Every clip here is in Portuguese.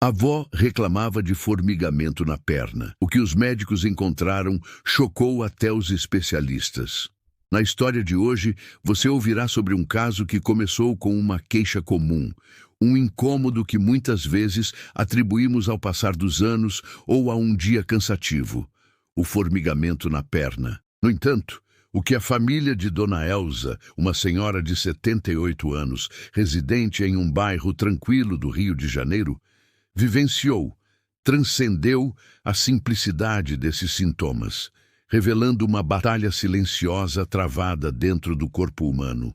A avó reclamava de formigamento na perna. O que os médicos encontraram chocou até os especialistas. Na história de hoje, você ouvirá sobre um caso que começou com uma queixa comum, um incômodo que muitas vezes atribuímos ao passar dos anos ou a um dia cansativo, o formigamento na perna. No entanto, o que a família de Dona Elza, uma senhora de 78 anos, residente em um bairro tranquilo do Rio de Janeiro, vivenciou, transcendeu a simplicidade desses sintomas, revelando uma batalha silenciosa travada dentro do corpo humano.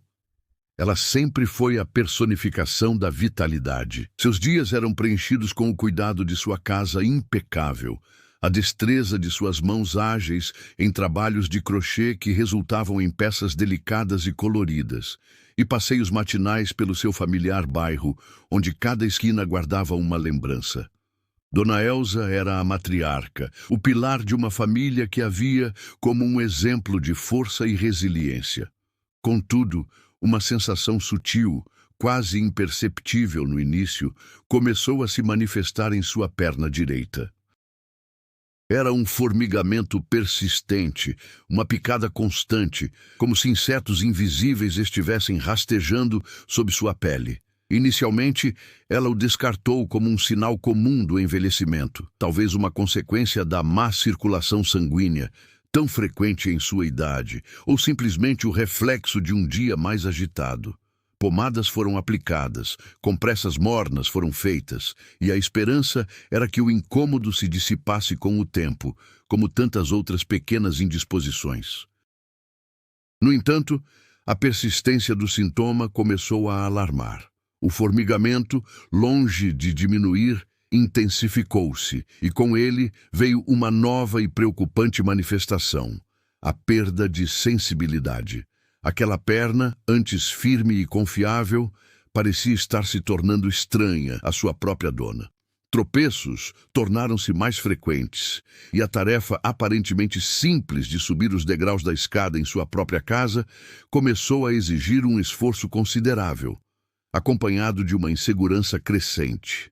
Ela sempre foi a personificação da vitalidade. Seus dias eram preenchidos com o cuidado de sua casa impecável, a destreza de suas mãos ágeis em trabalhos de crochê que resultavam em peças delicadas e coloridas, e passeios matinais pelo seu familiar bairro, onde cada esquina guardava uma lembrança. Dona Elza era a matriarca, o pilar de uma família que a via como um exemplo de força e resiliência. Contudo, uma sensação sutil, quase imperceptível no início, começou a se manifestar em sua perna direita. Era um formigamento persistente, uma picada constante, como se insetos invisíveis estivessem rastejando sob sua pele. Inicialmente, ela o descartou como um sinal comum do envelhecimento, talvez uma consequência da má circulação sanguínea, tão frequente em sua idade, ou simplesmente o reflexo de um dia mais agitado. Pomadas foram aplicadas, compressas mornas foram feitas, e a esperança era que o incômodo se dissipasse com o tempo, como tantas outras pequenas indisposições. No entanto, a persistência do sintoma começou a alarmar. O formigamento, longe de diminuir, intensificou-se, e com ele veio uma nova e preocupante manifestação: a perda de sensibilidade. Aquela perna, antes firme e confiável, parecia estar se tornando estranha à sua própria dona. Tropeços tornaram-se mais frequentes, e a tarefa aparentemente simples de subir os degraus da escada em sua própria casa começou a exigir um esforço considerável, acompanhado de uma insegurança crescente.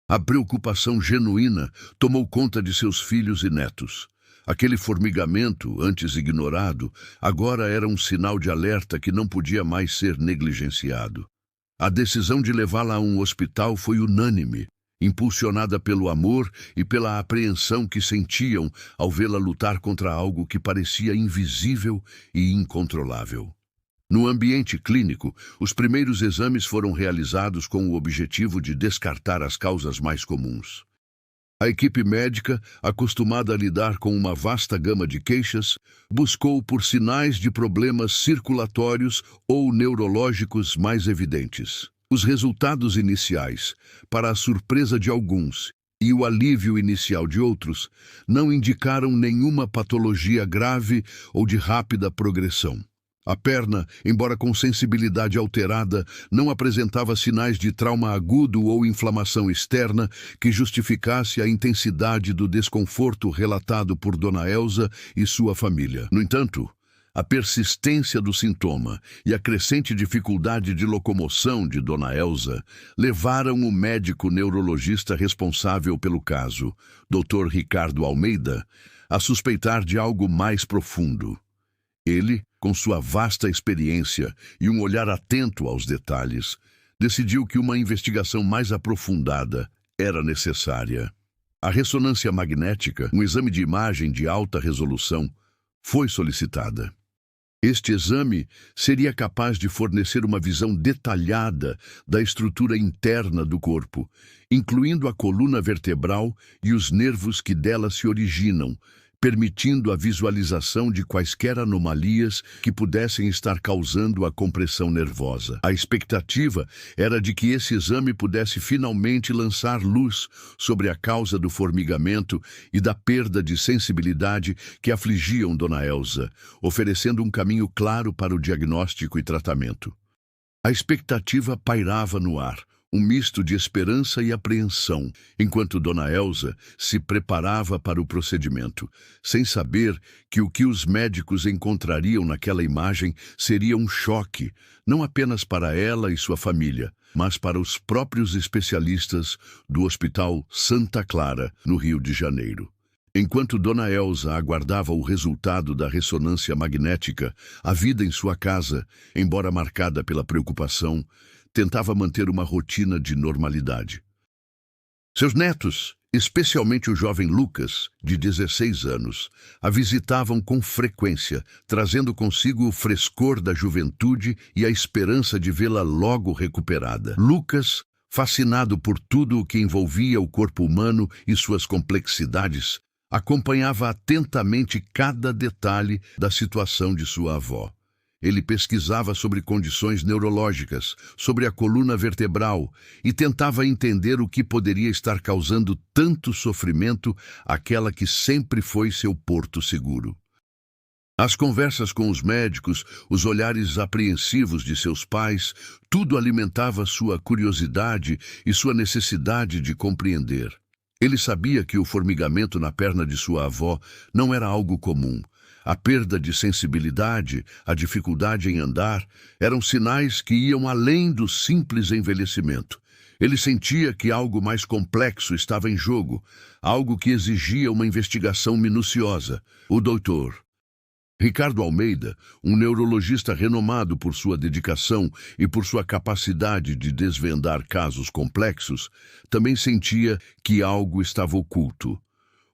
A preocupação genuína tomou conta de seus filhos e netos. Aquele formigamento, antes ignorado, agora era um sinal de alerta que não podia mais ser negligenciado. A decisão de levá-la a um hospital foi unânime, impulsionada pelo amor e pela apreensão que sentiam ao vê-la lutar contra algo que parecia invisível e incontrolável. No ambiente clínico, os primeiros exames foram realizados com o objetivo de descartar as causas mais comuns. A equipe médica, acostumada a lidar com uma vasta gama de queixas, buscou por sinais de problemas circulatórios ou neurológicos mais evidentes. Os resultados iniciais, para a surpresa de alguns e o alívio inicial de outros, não indicaram nenhuma patologia grave ou de rápida progressão. A perna, embora com sensibilidade alterada, não apresentava sinais de trauma agudo ou inflamação externa que justificasse a intensidade do desconforto relatado por Dona Elza e sua família. No entanto, a persistência do sintoma e a crescente dificuldade de locomoção de Dona Elza levaram o médico neurologista responsável pelo caso, Dr. Ricardo Almeida, a suspeitar de algo mais profundo. Ele, com sua vasta experiência e um olhar atento aos detalhes, decidiu que uma investigação mais aprofundada era necessária. A ressonância magnética, um exame de imagem de alta resolução, foi solicitada. Este exame seria capaz de fornecer uma visão detalhada da estrutura interna do corpo, incluindo a coluna vertebral e os nervos que dela se originam, permitindo a visualização de quaisquer anomalias que pudessem estar causando a compressão nervosa. A expectativa era de que esse exame pudesse finalmente lançar luz sobre a causa do formigamento e da perda de sensibilidade que afligiam Dona Elza, oferecendo um caminho claro para o diagnóstico e tratamento. A expectativa pairava no ar, um misto de esperança e apreensão, enquanto Dona Elsa se preparava para o procedimento, sem saber que o que os médicos encontrariam naquela imagem seria um choque, não apenas para ela e sua família, mas para os próprios especialistas do Hospital Santa Clara, no Rio de Janeiro. Enquanto Dona Elsa aguardava o resultado da ressonância magnética, a vida em sua casa, embora marcada pela preocupação, tentava manter uma rotina de normalidade. Seus netos, especialmente o jovem Lucas, de 16 anos, a visitavam com frequência, trazendo consigo o frescor da juventude e a esperança de vê-la logo recuperada. Lucas, fascinado por tudo o que envolvia o corpo humano e suas complexidades, acompanhava atentamente cada detalhe da situação de sua avó. Ele pesquisava sobre condições neurológicas, sobre a coluna vertebral e tentava entender o que poderia estar causando tanto sofrimento àquela que sempre foi seu porto seguro. As conversas com os médicos, os olhares apreensivos de seus pais, tudo alimentava sua curiosidade e sua necessidade de compreender. Ele sabia que o formigamento na perna de sua avó não era algo comum. A perda de sensibilidade, a dificuldade em andar, eram sinais que iam além do simples envelhecimento. Ele sentia que algo mais complexo estava em jogo, algo que exigia uma investigação minuciosa. O doutor Ricardo Almeida, um neurologista renomado por sua dedicação e por sua capacidade de desvendar casos complexos, também sentia que algo estava oculto.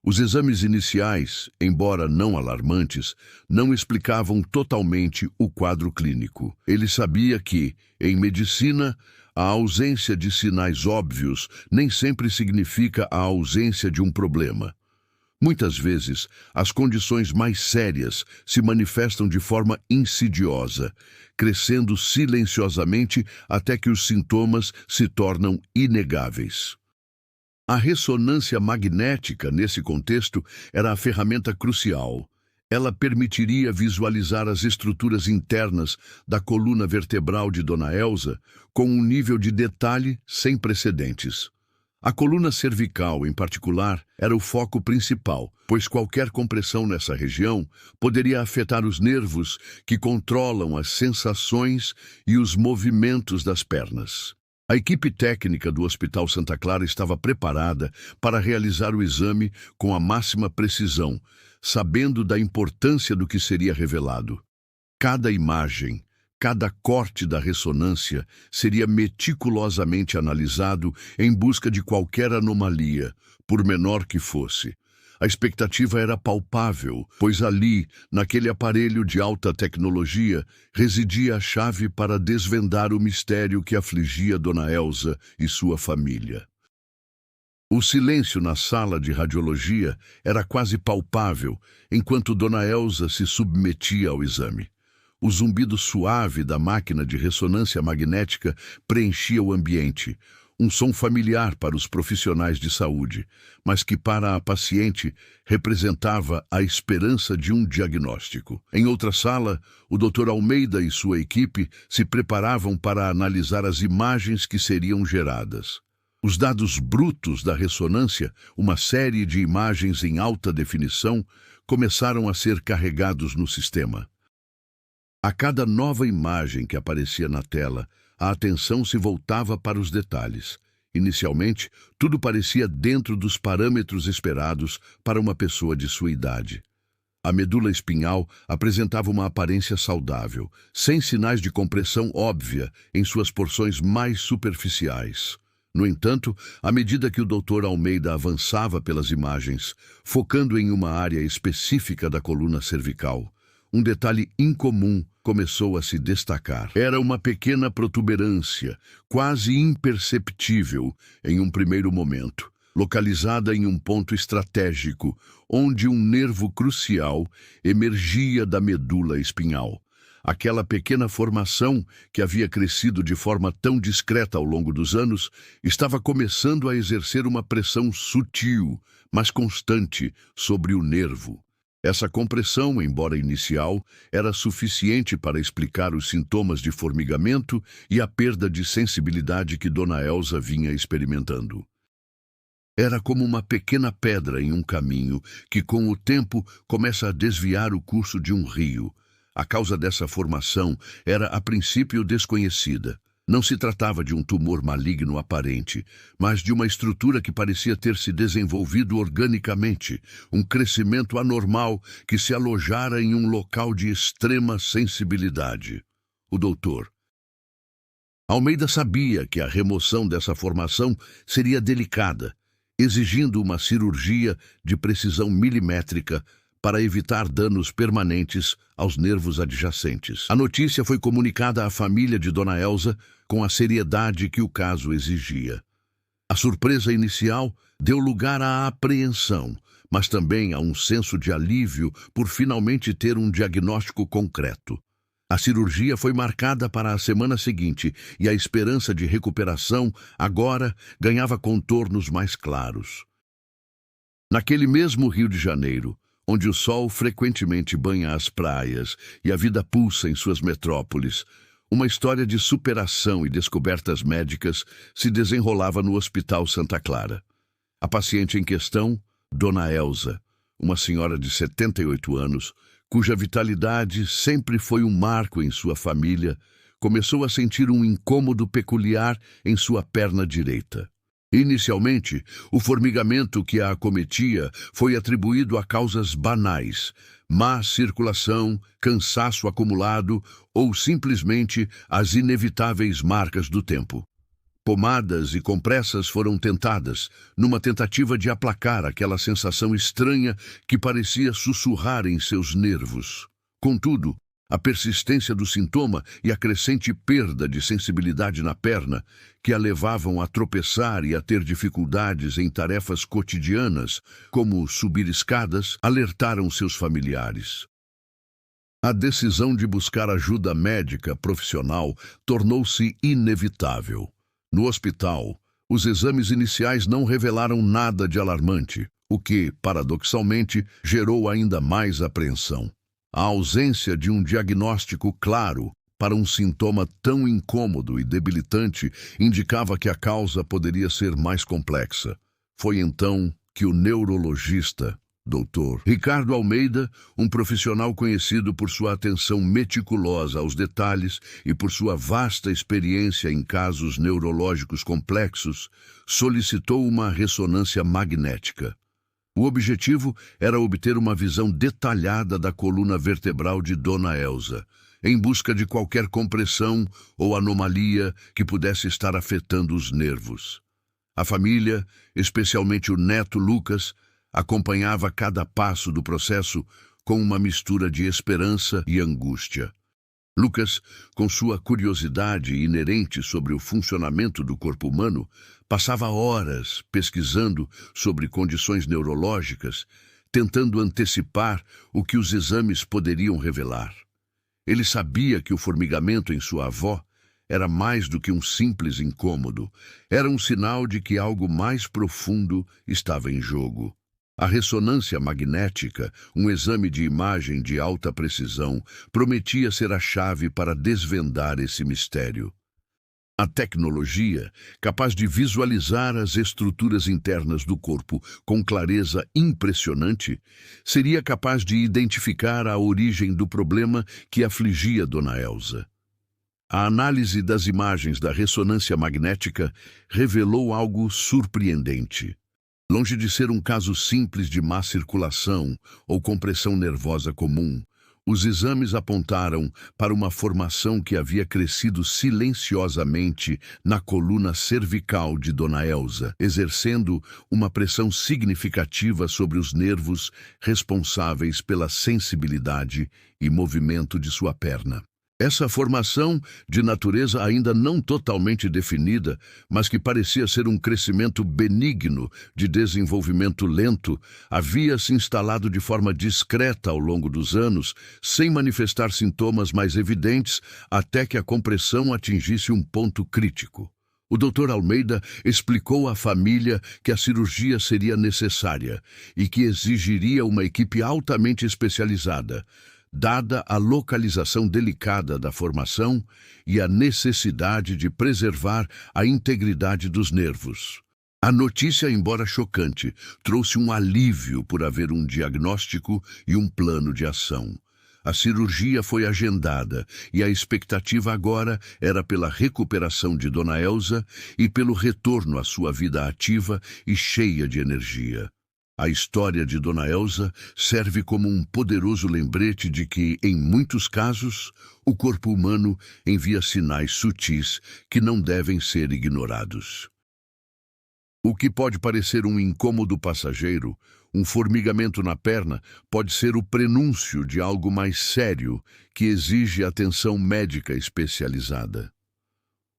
Os exames iniciais, embora não alarmantes, não explicavam totalmente o quadro clínico. Ele sabia que, em medicina, a ausência de sinais óbvios nem sempre significa a ausência de um problema. Muitas vezes, as condições mais sérias se manifestam de forma insidiosa, crescendo silenciosamente até que os sintomas se tornam inegáveis. A ressonância magnética, nesse contexto, era a ferramenta crucial. Ela permitiria visualizar as estruturas internas da coluna vertebral de Dona Elsa com um nível de detalhe sem precedentes. A coluna cervical, em particular, era o foco principal, pois qualquer compressão nessa região poderia afetar os nervos que controlam as sensações e os movimentos das pernas. A equipe técnica do Hospital Santa Clara estava preparada para realizar o exame com a máxima precisão, sabendo da importância do que seria revelado. Cada imagem, cada corte da ressonância seria meticulosamente analisado em busca de qualquer anomalia, por menor que fosse. A expectativa era palpável, pois ali, naquele aparelho de alta tecnologia, residia a chave para desvendar o mistério que afligia Dona Elsa e sua família. O silêncio na sala de radiologia era quase palpável, enquanto Dona Elsa se submetia ao exame. O zumbido suave da máquina de ressonância magnética preenchia o ambiente, um som familiar para os profissionais de saúde, mas que para a paciente representava a esperança de um diagnóstico. Em outra sala, o Dr. Almeida e sua equipe se preparavam para analisar as imagens que seriam geradas. Os dados brutos da ressonância, uma série de imagens em alta definição, começaram a ser carregados no sistema. A cada nova imagem que aparecia na tela, a atenção se voltava para os detalhes. Inicialmente, tudo parecia dentro dos parâmetros esperados para uma pessoa de sua idade. A medula espinhal apresentava uma aparência saudável, sem sinais de compressão óbvia em suas porções mais superficiais. No entanto, à medida que o Dr. Almeida avançava pelas imagens, focando em uma área específica da coluna cervical, um detalhe incomum começou a se destacar. Era uma pequena protuberância, quase imperceptível em um primeiro momento, localizada em um ponto estratégico, onde um nervo crucial emergia da medula espinhal. Aquela pequena formação, que havia crescido de forma tão discreta ao longo dos anos, estava começando a exercer uma pressão sutil, mas constante, sobre o nervo. Essa compressão, embora inicial, era suficiente para explicar os sintomas de formigamento e a perda de sensibilidade que Dona Elsa vinha experimentando. Era como uma pequena pedra em um caminho que, com o tempo, começa a desviar o curso de um rio. A causa dessa formação era, a princípio, desconhecida. Não se tratava de um tumor maligno aparente, mas de uma estrutura que parecia ter se desenvolvido organicamente, um crescimento anormal que se alojara em um local de extrema sensibilidade. O doutor Almeida sabia que a remoção dessa formação seria delicada, exigindo uma cirurgia de precisão milimétrica para evitar danos permanentes aos nervos adjacentes. A notícia foi comunicada à família de Dona Elsa com a seriedade que o caso exigia. A surpresa inicial deu lugar à apreensão, mas também a um senso de alívio por finalmente ter um diagnóstico concreto. A cirurgia foi marcada para a semana seguinte e a esperança de recuperação agora ganhava contornos mais claros. Naquele mesmo Rio de Janeiro, onde o sol frequentemente banha as praias e a vida pulsa em suas metrópoles, uma história de superação e descobertas médicas se desenrolava no Hospital Santa Clara. A paciente em questão, Dona Elsa, uma senhora de 78 anos, cuja vitalidade sempre foi um marco em sua família, começou a sentir um incômodo peculiar em sua perna direita. Inicialmente, o formigamento que a acometia foi atribuído a causas banais, má circulação, cansaço acumulado ou simplesmente as inevitáveis marcas do tempo. Pomadas e compressas foram tentadas, numa tentativa de aplacar aquela sensação estranha que parecia sussurrar em seus nervos. Contudo, a persistência do sintoma e a crescente perda de sensibilidade na perna, que a levavam a tropeçar e a ter dificuldades em tarefas cotidianas, como subir escadas, alertaram seus familiares. A decisão de buscar ajuda médica profissional tornou-se inevitável. No hospital, os exames iniciais não revelaram nada de alarmante, o que, paradoxalmente, gerou ainda mais apreensão. A ausência de um diagnóstico claro para um sintoma tão incômodo e debilitante indicava que a causa poderia ser mais complexa. Foi então que o neurologista, Dr. Ricardo Almeida, um profissional conhecido por sua atenção meticulosa aos detalhes e por sua vasta experiência em casos neurológicos complexos, solicitou uma ressonância magnética. O objetivo era obter uma visão detalhada da coluna vertebral de Dona Elsa, em busca de qualquer compressão ou anomalia que pudesse estar afetando os nervos. A família, especialmente o neto Lucas, acompanhava cada passo do processo com uma mistura de esperança e angústia. Lucas, com sua curiosidade inerente sobre o funcionamento do corpo humano, passava horas pesquisando sobre condições neurológicas, tentando antecipar o que os exames poderiam revelar. Ele sabia que o formigamento em sua avó era mais do que um simples incômodo, era um sinal de que algo mais profundo estava em jogo. A ressonância magnética, um exame de imagem de alta precisão, prometia ser a chave para desvendar esse mistério. A tecnologia, capaz de visualizar as estruturas internas do corpo com clareza impressionante, seria capaz de identificar a origem do problema que afligia Dona Elsa. A análise das imagens da ressonância magnética revelou algo surpreendente. Longe de ser um caso simples de má circulação ou compressão nervosa comum, os exames apontaram para uma formação que havia crescido silenciosamente na coluna cervical de Dona Elsa, exercendo uma pressão significativa sobre os nervos responsáveis pela sensibilidade e movimento de sua perna. Essa formação, de natureza ainda não totalmente definida, mas que parecia ser um crescimento benigno de desenvolvimento lento, havia se instalado de forma discreta ao longo dos anos, sem manifestar sintomas mais evidentes, até que a compressão atingisse um ponto crítico. O Dr. Almeida explicou à família que a cirurgia seria necessária e que exigiria uma equipe altamente especializada, dada a localização delicada da formação e a necessidade de preservar a integridade dos nervos. A notícia, embora chocante, trouxe um alívio por haver um diagnóstico e um plano de ação. A cirurgia foi agendada e a expectativa agora era pela recuperação de Dona Elza e pelo retorno à sua vida ativa e cheia de energia. A história de Dona Elza serve como um poderoso lembrete de que, em muitos casos, o corpo humano envia sinais sutis que não devem ser ignorados. O que pode parecer um incômodo passageiro, um formigamento na perna, pode ser o prenúncio de algo mais sério que exige atenção médica especializada.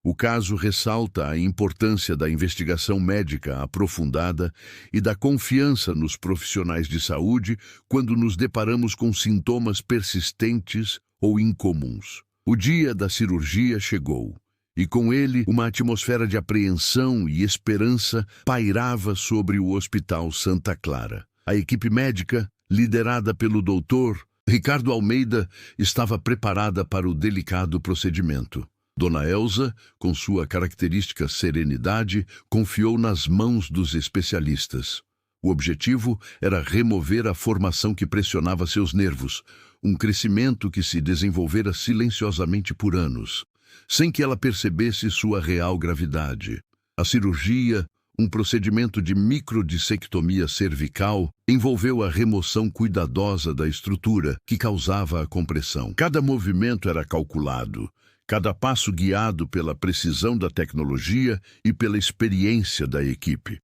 O caso ressalta a importância da investigação médica aprofundada e da confiança nos profissionais de saúde quando nos deparamos com sintomas persistentes ou incomuns. O dia da cirurgia chegou. E com ele, uma atmosfera de apreensão e esperança pairava sobre o Hospital Santa Clara. A equipe médica, liderada pelo Dr. Ricardo Almeida, estava preparada para o delicado procedimento. Dona Elza, com sua característica serenidade, confiou nas mãos dos especialistas. O objetivo era remover a formação que pressionava seus nervos, um crescimento que se desenvolvera silenciosamente por anos, sem que ela percebesse sua real gravidade. A cirurgia, um procedimento de microdissectomia cervical, envolveu a remoção cuidadosa da estrutura que causava a compressão. Cada movimento era calculado, cada passo guiado pela precisão da tecnologia e pela experiência da equipe.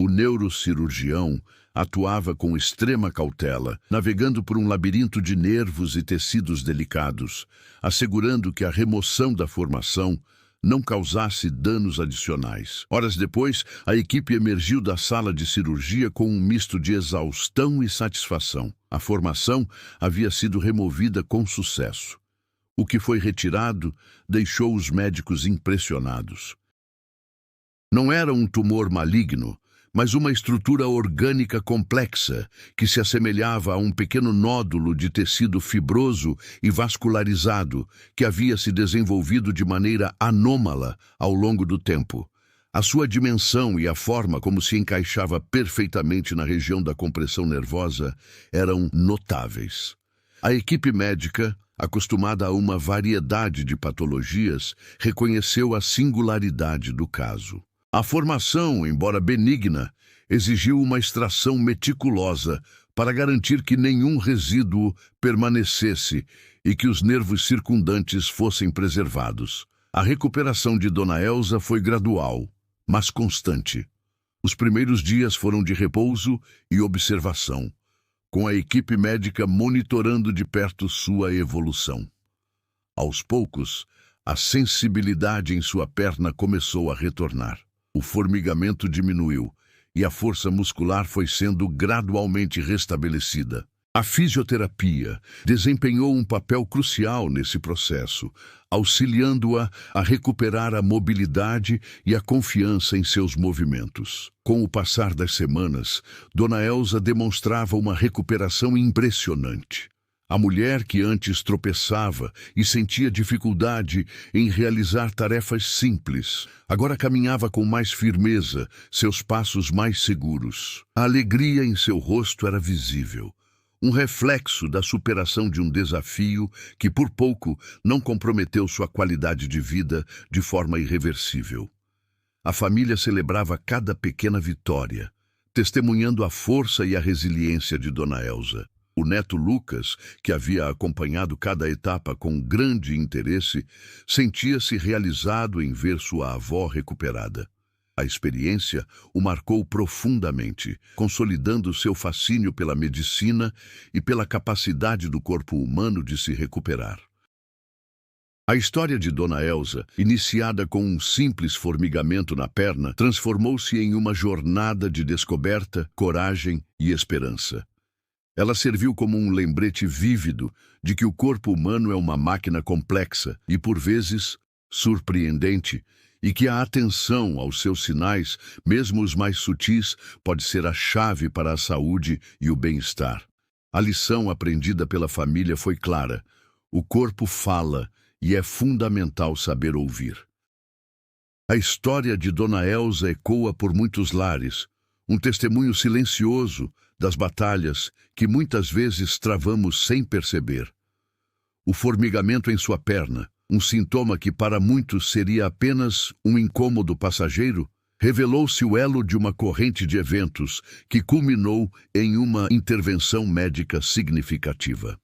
O neurocirurgião atuava com extrema cautela, navegando por um labirinto de nervos e tecidos delicados, assegurando que a remoção da formação não causasse danos adicionais. Horas depois, a equipe emergiu da sala de cirurgia com um misto de exaustão e satisfação. A formação havia sido removida com sucesso. O que foi retirado deixou os médicos impressionados. Não era um tumor maligno, mas uma estrutura orgânica complexa que se assemelhava a um pequeno nódulo de tecido fibroso e vascularizado que havia se desenvolvido de maneira anômala ao longo do tempo. A sua dimensão e a forma como se encaixava perfeitamente na região da compressão nervosa eram notáveis. A equipe médica, acostumada a uma variedade de patologias, reconheceu a singularidade do caso. A formação, embora benigna, exigiu uma extração meticulosa para garantir que nenhum resíduo permanecesse e que os nervos circundantes fossem preservados. A recuperação de Dona Elza foi gradual, mas constante. Os primeiros dias foram de repouso e observação, com a equipe médica monitorando de perto sua evolução. Aos poucos, a sensibilidade em sua perna começou a retornar. O formigamento diminuiu e a força muscular foi sendo gradualmente restabelecida. A fisioterapia desempenhou um papel crucial nesse processo, auxiliando-a a recuperar a mobilidade e a confiança em seus movimentos. Com o passar das semanas, Dona Elza demonstrava uma recuperação impressionante. A mulher que antes tropeçava e sentia dificuldade em realizar tarefas simples, agora caminhava com mais firmeza, seus passos mais seguros. A alegria em seu rosto era visível, um reflexo da superação de um desafio que, por pouco, não comprometeu sua qualidade de vida de forma irreversível. A família celebrava cada pequena vitória, testemunhando a força e a resiliência de Dona Elza. O neto Lucas, que havia acompanhado cada etapa com grande interesse, sentia-se realizado em ver sua avó recuperada. A experiência o marcou profundamente, consolidando seu fascínio pela medicina e pela capacidade do corpo humano de se recuperar. A história de Dona Elza, iniciada com um simples formigamento na perna, transformou-se em uma jornada de descoberta, coragem e esperança. Ela serviu como um lembrete vívido de que o corpo humano é uma máquina complexa e, por vezes, surpreendente, e que a atenção aos seus sinais, mesmo os mais sutis, pode ser a chave para a saúde e o bem-estar. A lição aprendida pela família foi clara: o corpo fala e é fundamental saber ouvir. A história de Dona Elza ecoa por muitos lares, um testemunho silencioso das batalhas que muitas vezes travamos sem perceber. O formigamento em sua perna, um sintoma que para muitos seria apenas um incômodo passageiro, revelou-se o elo de uma corrente de eventos que culminou em uma intervenção médica significativa.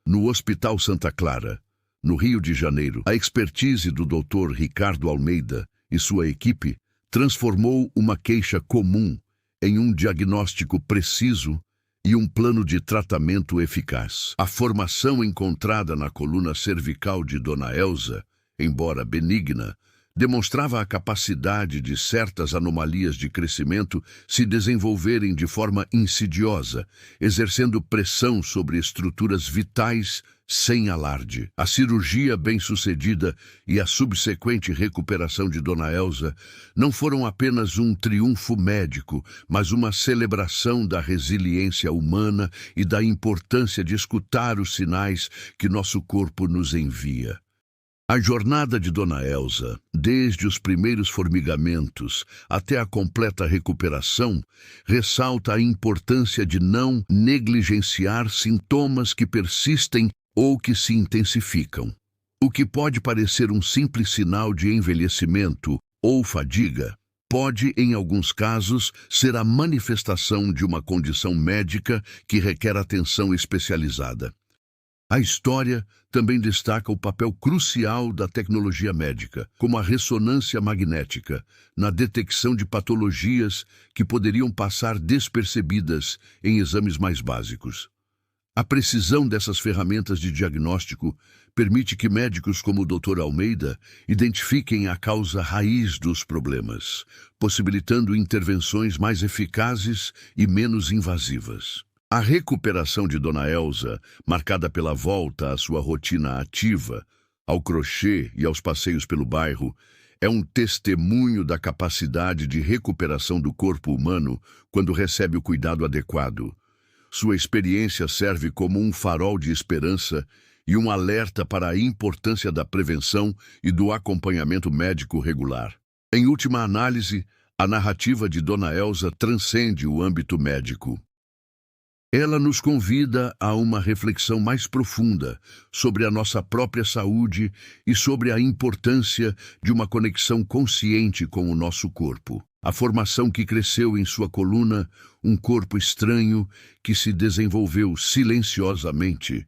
No Hospital Santa Clara, no Rio de Janeiro, a expertise do Dr. Ricardo Almeida e sua equipe transformou uma queixa comum em um diagnóstico preciso e um plano de tratamento eficaz. A formação encontrada na coluna cervical de Dona Elza, embora benigna, demonstrava a capacidade de certas anomalias de crescimento se desenvolverem de forma insidiosa, exercendo pressão sobre estruturas vitais sem alarde. A cirurgia bem-sucedida e a subsequente recuperação de Dona Elza não foram apenas um triunfo médico, mas uma celebração da resiliência humana e da importância de escutar os sinais que nosso corpo nos envia. A jornada de Dona Elza, desde os primeiros formigamentos até a completa recuperação, ressalta a importância de não negligenciar sintomas que persistem ou que se intensificam. O que pode parecer um simples sinal de envelhecimento ou fadiga, pode, em alguns casos, ser a manifestação de uma condição médica que requer atenção especializada. A história também destaca o papel crucial da tecnologia médica, como a ressonância magnética, na detecção de patologias que poderiam passar despercebidas em exames mais básicos. A precisão dessas ferramentas de diagnóstico permite que médicos como o Dr. Almeida identifiquem a causa raiz dos problemas, possibilitando intervenções mais eficazes e menos invasivas. A recuperação de Dona Elza, marcada pela volta à sua rotina ativa, ao crochê e aos passeios pelo bairro, é um testemunho da capacidade de recuperação do corpo humano quando recebe o cuidado adequado. Sua experiência serve como um farol de esperança e um alerta para a importância da prevenção e do acompanhamento médico regular. Em última análise, a narrativa de Dona Elza transcende o âmbito médico. Ela nos convida a uma reflexão mais profunda sobre a nossa própria saúde e sobre a importância de uma conexão consciente com o nosso corpo. A formação que cresceu em sua coluna, um corpo estranho que se desenvolveu silenciosamente,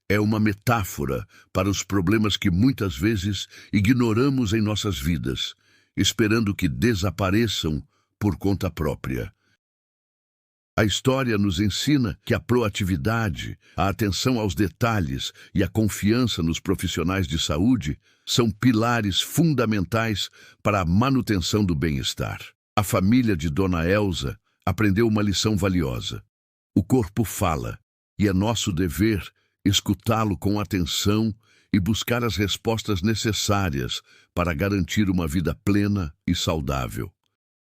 é uma metáfora para os problemas que muitas vezes ignoramos em nossas vidas, esperando que desapareçam por conta própria. A história nos ensina que a proatividade, a atenção aos detalhes e a confiança nos profissionais de saúde são pilares fundamentais para a manutenção do bem-estar. A família de Dona Elza aprendeu uma lição valiosa. O corpo fala, e é nosso dever escutá-lo com atenção e buscar as respostas necessárias para garantir uma vida plena e saudável.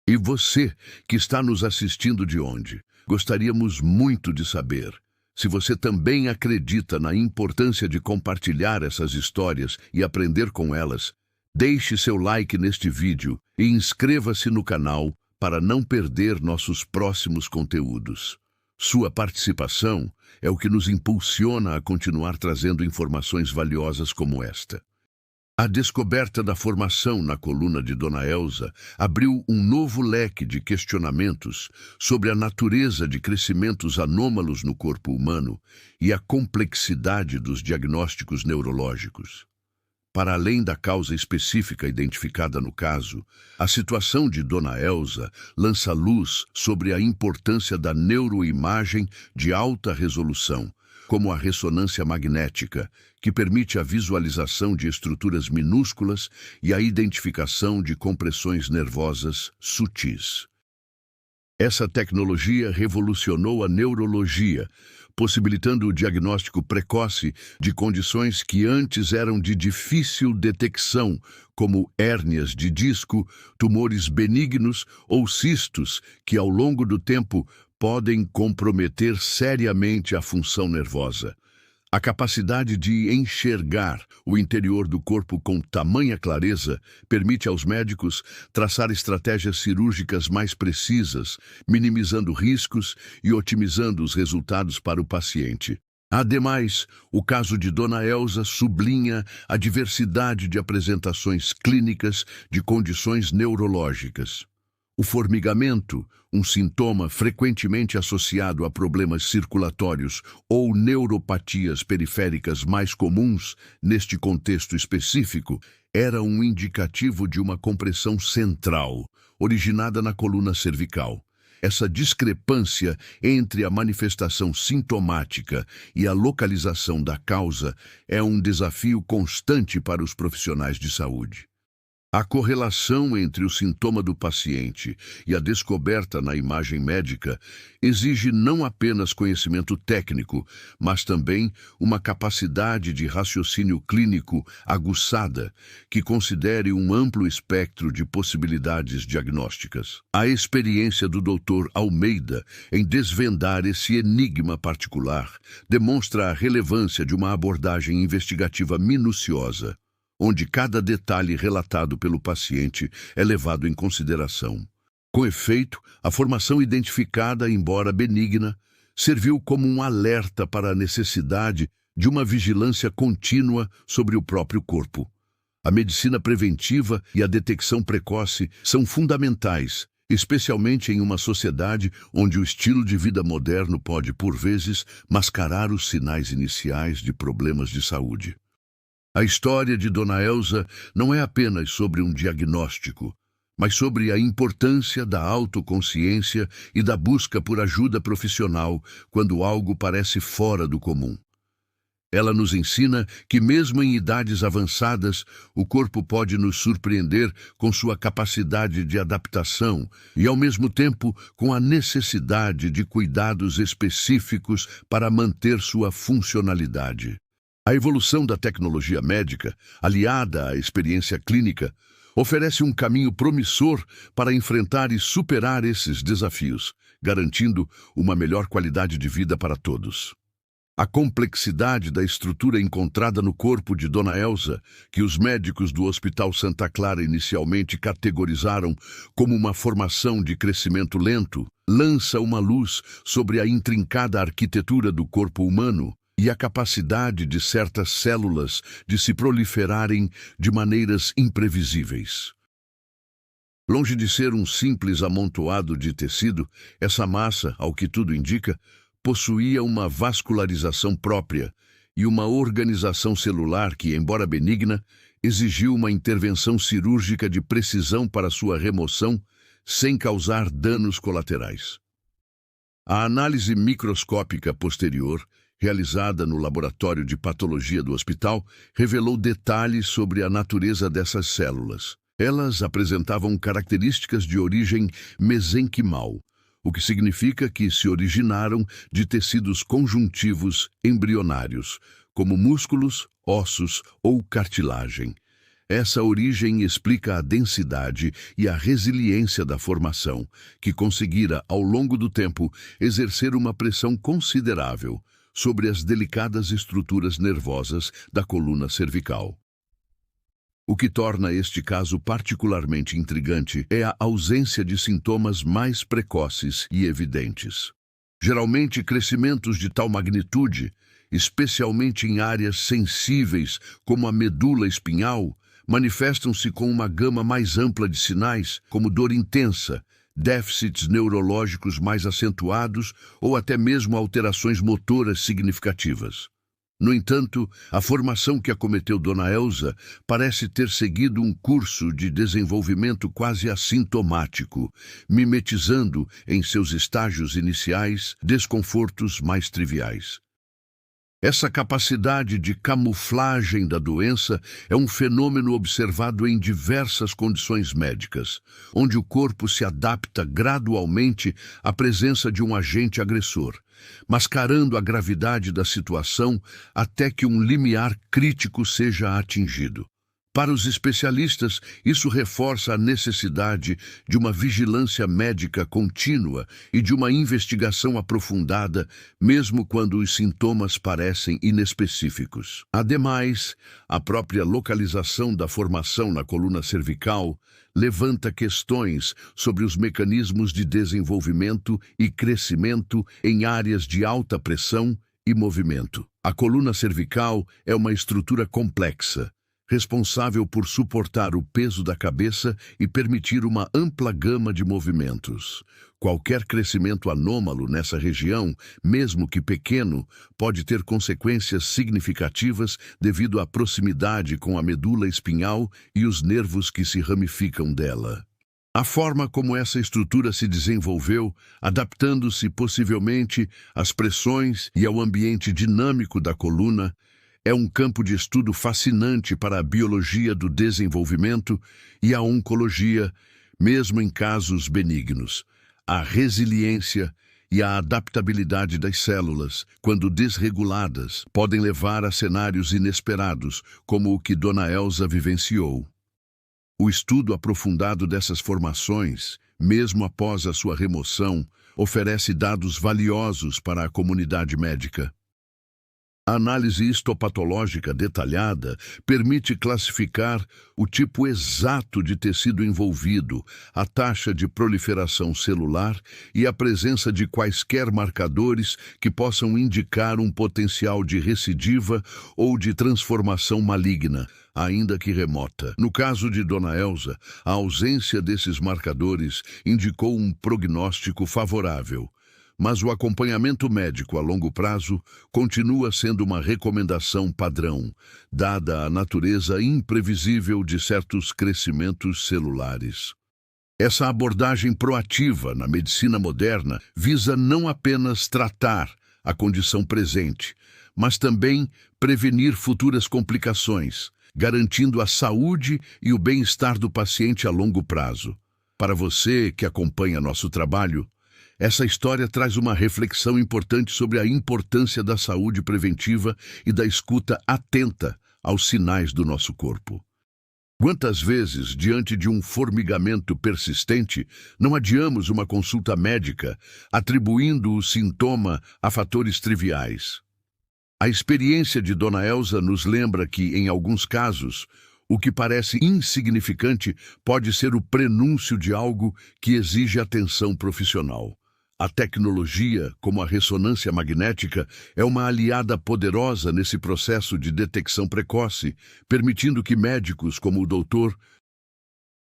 E você, que está nos assistindo de onde? Gostaríamos muito de saber se você também acredita na importância de compartilhar essas histórias e aprender com elas. Deixe seu like neste vídeo e inscreva-se no canal para não perder nossos próximos conteúdos. Sua participação é o que nos impulsiona a continuar trazendo informações valiosas como esta. A descoberta da formação na coluna de Dona Elza abriu um novo leque de questionamentos sobre a natureza de crescimentos anômalos no corpo humano e a complexidade dos diagnósticos neurológicos. Para além da causa específica identificada no caso, a situação de Dona Elza lança luz sobre a importância da neuroimagem de alta resolução, como a ressonância magnética, que permite a visualização de estruturas minúsculas e a identificação de compressões nervosas sutis. Essa tecnologia revolucionou a neurologia, possibilitando o diagnóstico precoce de condições que antes eram de difícil detecção, como hérnias de disco, tumores benignos ou cistos que, ao longo do tempo, podem comprometer seriamente a função nervosa. A capacidade de enxergar o interior do corpo com tamanha clareza permite aos médicos traçar estratégias cirúrgicas mais precisas, minimizando riscos e otimizando os resultados para o paciente. Ademais, o caso de Dona Elza sublinha a diversidade de apresentações clínicas de condições neurológicas. O formigamento, um sintoma frequentemente associado a problemas circulatórios ou neuropatias periféricas mais comuns neste contexto específico, era um indicativo de uma compressão central, originada na coluna cervical. Essa discrepância entre a manifestação sintomática e a localização da causa é um desafio constante para os profissionais de saúde. A correlação entre o sintoma do paciente e a descoberta na imagem médica exige não apenas conhecimento técnico, mas também uma capacidade de raciocínio clínico aguçada que considere um amplo espectro de possibilidades diagnósticas. A experiência do Dr. Almeida em desvendar esse enigma particular demonstra a relevância de uma abordagem investigativa minuciosa, onde cada detalhe relatado pelo paciente é levado em consideração. Com efeito, a formação identificada, embora benigna, serviu como um alerta para a necessidade de uma vigilância contínua sobre o próprio corpo. A medicina preventiva e a detecção precoce são fundamentais, especialmente em uma sociedade onde o estilo de vida moderno pode, por vezes, mascarar os sinais iniciais de problemas de saúde. A história de Dona Elza não é apenas sobre um diagnóstico, mas sobre a importância da autoconsciência e da busca por ajuda profissional quando algo parece fora do comum. Ela nos ensina que, mesmo em idades avançadas, o corpo pode nos surpreender com sua capacidade de adaptação e, ao mesmo tempo, com a necessidade de cuidados específicos para manter sua funcionalidade. A evolução da tecnologia médica, aliada à experiência clínica, oferece um caminho promissor para enfrentar e superar esses desafios, garantindo uma melhor qualidade de vida para todos. A complexidade da estrutura encontrada no corpo de Dona Elza, que os médicos do Hospital Santa Clara inicialmente categorizaram como uma formação de crescimento lento, lança uma luz sobre a intrincada arquitetura do corpo humano e a capacidade de certas células de se proliferarem de maneiras imprevisíveis. Longe de ser um simples amontoado de tecido, essa massa, ao que tudo indica, possuía uma vascularização própria e uma organização celular que, embora benigna, exigiu uma intervenção cirúrgica de precisão para sua remoção sem causar danos colaterais. A análise microscópica posterior, realizada no laboratório de patologia do hospital, revelou detalhes sobre a natureza dessas células. Elas apresentavam características de origem mesenquimal, o que significa que se originaram de tecidos conjuntivos embrionários, como músculos, ossos ou cartilagem. Essa origem explica a densidade e a resiliência da formação, que conseguira, ao longo do tempo, exercer uma pressão considerável sobre as delicadas estruturas nervosas da coluna cervical. O que torna este caso particularmente intrigante é a ausência de sintomas mais precoces e evidentes. Geralmente, crescimentos de tal magnitude, especialmente em áreas sensíveis como a medula espinhal, manifestam-se com uma gama mais ampla de sinais, como dor intensa, déficits neurológicos mais acentuados ou até mesmo alterações motoras significativas. No entanto, a formação que acometeu Dona Elza parece ter seguido um curso de desenvolvimento quase assintomático, mimetizando, em seus estágios iniciais, desconfortos mais triviais. Essa capacidade de camuflagem da doença é um fenômeno observado em diversas condições médicas, onde o corpo se adapta gradualmente à presença de um agente agressor, mascarando a gravidade da situação até que um limiar crítico seja atingido. Para os especialistas, isso reforça a necessidade de uma vigilância médica contínua e de uma investigação aprofundada, mesmo quando os sintomas parecem inespecíficos. Ademais, a própria localização da formação na coluna cervical levanta questões sobre os mecanismos de desenvolvimento e crescimento em áreas de alta pressão e movimento. A coluna cervical é uma estrutura complexa, responsável por suportar o peso da cabeça e permitir uma ampla gama de movimentos. Qualquer crescimento anômalo nessa região, mesmo que pequeno, pode ter consequências significativas devido à proximidade com a medula espinhal e os nervos que se ramificam dela. A forma como essa estrutura se desenvolveu, adaptando-se possivelmente às pressões e ao ambiente dinâmico da coluna, é um campo de estudo fascinante para a biologia do desenvolvimento e a oncologia, mesmo em casos benignos. A resiliência e a adaptabilidade das células, quando desreguladas, podem levar a cenários inesperados, como o que Dona Elsa vivenciou. O estudo aprofundado dessas formações, mesmo após a sua remoção, oferece dados valiosos para a comunidade médica. A análise histopatológica detalhada permite classificar o tipo exato de tecido envolvido, a taxa de proliferação celular e a presença de quaisquer marcadores que possam indicar um potencial de recidiva ou de transformação maligna, ainda que remota. No caso de Dona Elsa, a ausência desses marcadores indicou um prognóstico favorável. Mas o acompanhamento médico a longo prazo continua sendo uma recomendação padrão, dada a natureza imprevisível de certos crescimentos celulares. Essa abordagem proativa na medicina moderna visa não apenas tratar a condição presente, mas também prevenir futuras complicações, garantindo a saúde e o bem-estar do paciente a longo prazo. Para você que acompanha nosso trabalho, essa história traz uma reflexão importante sobre a importância da saúde preventiva e da escuta atenta aos sinais do nosso corpo. Quantas vezes, diante de um formigamento persistente, não adiamos uma consulta médica, atribuindo o sintoma a fatores triviais? A experiência de Dona Elsa nos lembra que, em alguns casos, o que parece insignificante pode ser o prenúncio de algo que exige atenção profissional. A tecnologia, como a ressonância magnética, é uma aliada poderosa nesse processo de detecção precoce, permitindo que médicos como o Dr.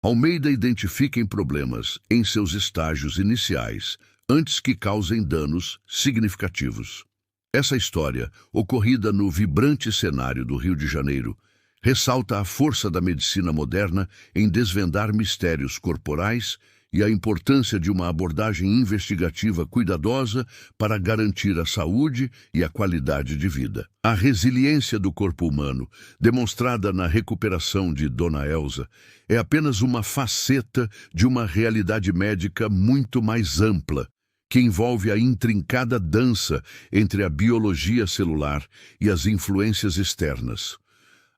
Almeida identifiquem problemas em seus estágios iniciais, antes que causem danos significativos. Essa história, ocorrida no vibrante cenário do Rio de Janeiro, ressalta a força da medicina moderna em desvendar mistérios corporais e a importância de uma abordagem investigativa cuidadosa para garantir a saúde e a qualidade de vida. A resiliência do corpo humano, demonstrada na recuperação de Dona Elsa, é apenas uma faceta de uma realidade médica muito mais ampla, que envolve a intrincada dança entre a biologia celular e as influências externas.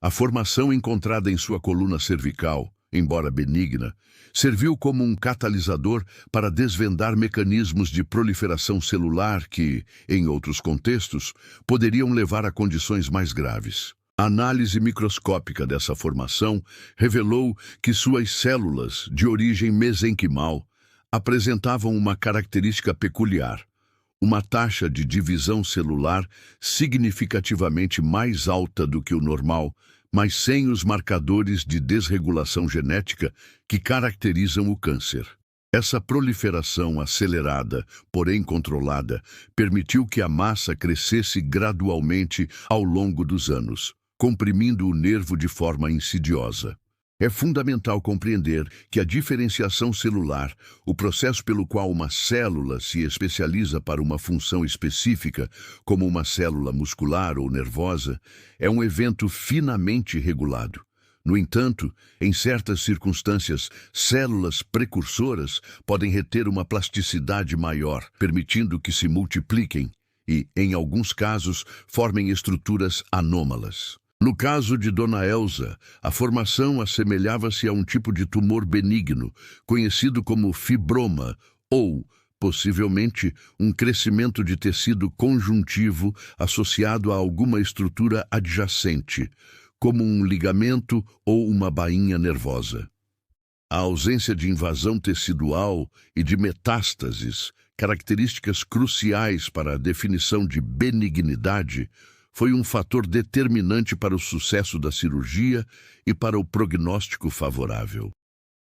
A formação encontrada em sua coluna cervical, embora benigna, serviu como um catalisador para desvendar mecanismos de proliferação celular que, em outros contextos, poderiam levar a condições mais graves. A análise microscópica dessa formação revelou que suas células, de origem mesenquimal, apresentavam uma característica peculiar: uma taxa de divisão celular significativamente mais alta do que o normal, mas sem os marcadores de desregulação genética que caracterizam o câncer. Essa proliferação acelerada, porém controlada, permitiu que a massa crescesse gradualmente ao longo dos anos, comprimindo o nervo de forma insidiosa. É fundamental compreender que a diferenciação celular, o processo pelo qual uma célula se especializa para uma função específica, como uma célula muscular ou nervosa, é um evento finamente regulado. No entanto, em certas circunstâncias, células precursoras podem reter uma plasticidade maior, permitindo que se multipliquem e, em alguns casos, formem estruturas anômalas. No caso de Dona Elsa, a formação assemelhava-se a um tipo de tumor benigno, conhecido como fibroma, ou, possivelmente, um crescimento de tecido conjuntivo associado a alguma estrutura adjacente, como um ligamento ou uma bainha nervosa. A ausência de invasão tecidual e de metástases, características cruciais para a definição de benignidade, foi um fator determinante para o sucesso da cirurgia e para o prognóstico favorável.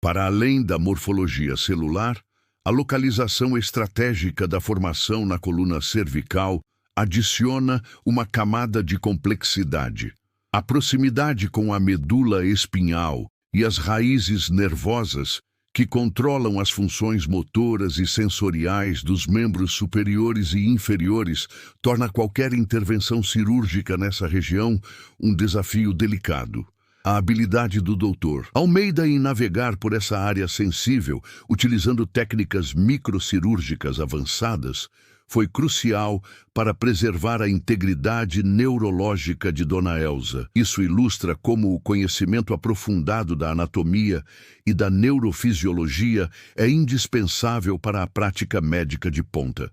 Para além da morfologia celular, a localização estratégica da formação na coluna cervical adiciona uma camada de complexidade. A proximidade com a medula espinhal e as raízes nervosas, que controlam as funções motoras e sensoriais dos membros superiores e inferiores, torna qualquer intervenção cirúrgica nessa região um desafio delicado. A habilidade do Dr. Almeida em navegar por essa área sensível, utilizando técnicas microcirúrgicas avançadas, foi crucial para preservar a integridade neurológica de Dona Elsa. Isso ilustra como o conhecimento aprofundado da anatomia e da neurofisiologia é indispensável para a prática médica de ponta.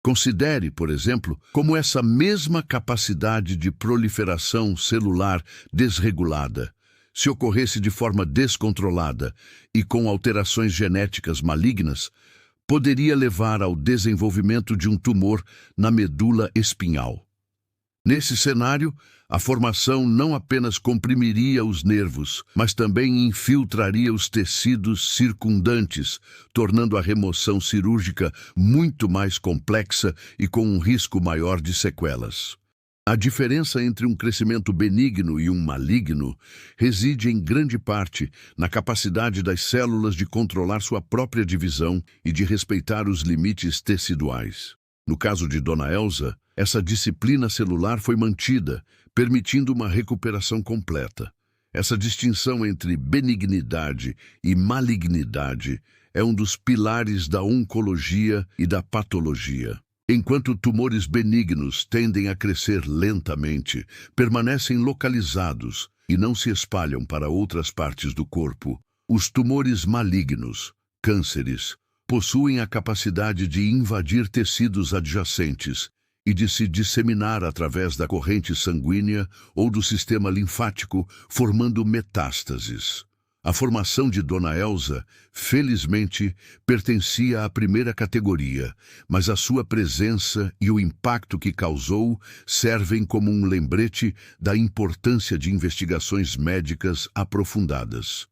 Considere, por exemplo, como essa mesma capacidade de proliferação celular desregulada, se ocorresse de forma descontrolada e com alterações genéticas malignas, poderia levar ao desenvolvimento de um tumor na medula espinhal. Nesse cenário, a formação não apenas comprimiria os nervos, mas também infiltraria os tecidos circundantes, tornando a remoção cirúrgica muito mais complexa e com um risco maior de sequelas. A diferença entre um crescimento benigno e um maligno reside em grande parte na capacidade das células de controlar sua própria divisão e de respeitar os limites teciduais. No caso de Dona Elsa, essa disciplina celular foi mantida, permitindo uma recuperação completa. Essa distinção entre benignidade e malignidade é um dos pilares da oncologia e da patologia. Enquanto tumores benignos tendem a crescer lentamente, permanecem localizados e não se espalham para outras partes do corpo, os tumores malignos, cânceres, possuem a capacidade de invadir tecidos adjacentes e de se disseminar através da corrente sanguínea ou do sistema linfático, formando metástases. A formação de Dona Elsa, felizmente, pertencia à primeira categoria, mas a sua presença e o impacto que causou servem como um lembrete da importância de investigações médicas aprofundadas.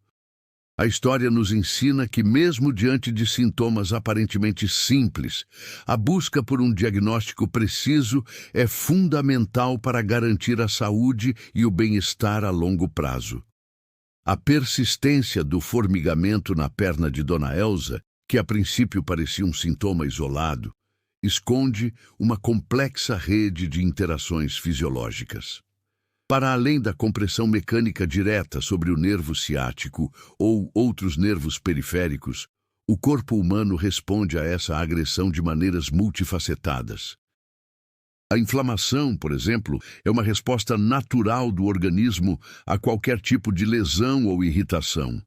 A história nos ensina que, mesmo diante de sintomas aparentemente simples, a busca por um diagnóstico preciso é fundamental para garantir a saúde e o bem-estar a longo prazo. A persistência do formigamento na perna de Dona Elsa, que a princípio parecia um sintoma isolado, esconde uma complexa rede de interações fisiológicas. Para além da compressão mecânica direta sobre o nervo ciático ou outros nervos periféricos, o corpo humano responde a essa agressão de maneiras multifacetadas. A inflamação, por exemplo, é uma resposta natural do organismo a qualquer tipo de lesão ou irritação.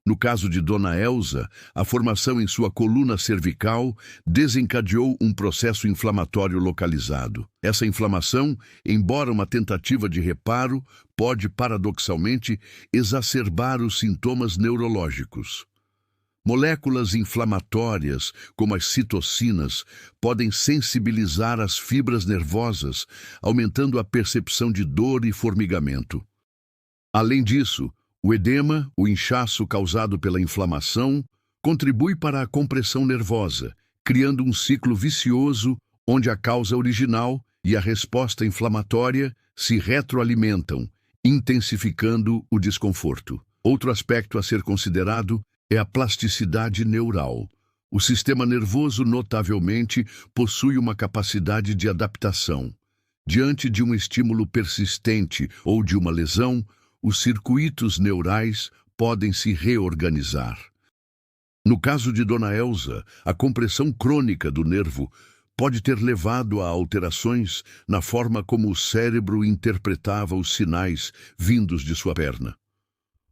No caso de Dona Elsa, a formação em sua coluna cervical desencadeou um processo inflamatório localizado. Essa inflamação, embora uma tentativa de reparo, pode, paradoxalmente, exacerbar os sintomas neurológicos. Moléculas inflamatórias, como as citocinas, podem sensibilizar as fibras nervosas, aumentando a percepção de dor e formigamento. Além disso, o edema, o inchaço causado pela inflamação, contribui para a compressão nervosa, criando um ciclo vicioso onde a causa original e a resposta inflamatória se retroalimentam, intensificando o desconforto. Outro aspecto a ser considerado é a plasticidade neural. O sistema nervoso, notavelmente, possui uma capacidade de adaptação. Diante de um estímulo persistente ou de uma lesão, os circuitos neurais podem se reorganizar. No caso de Dona Elsa, a compressão crônica do nervo pode ter levado a alterações na forma como o cérebro interpretava os sinais vindos de sua perna.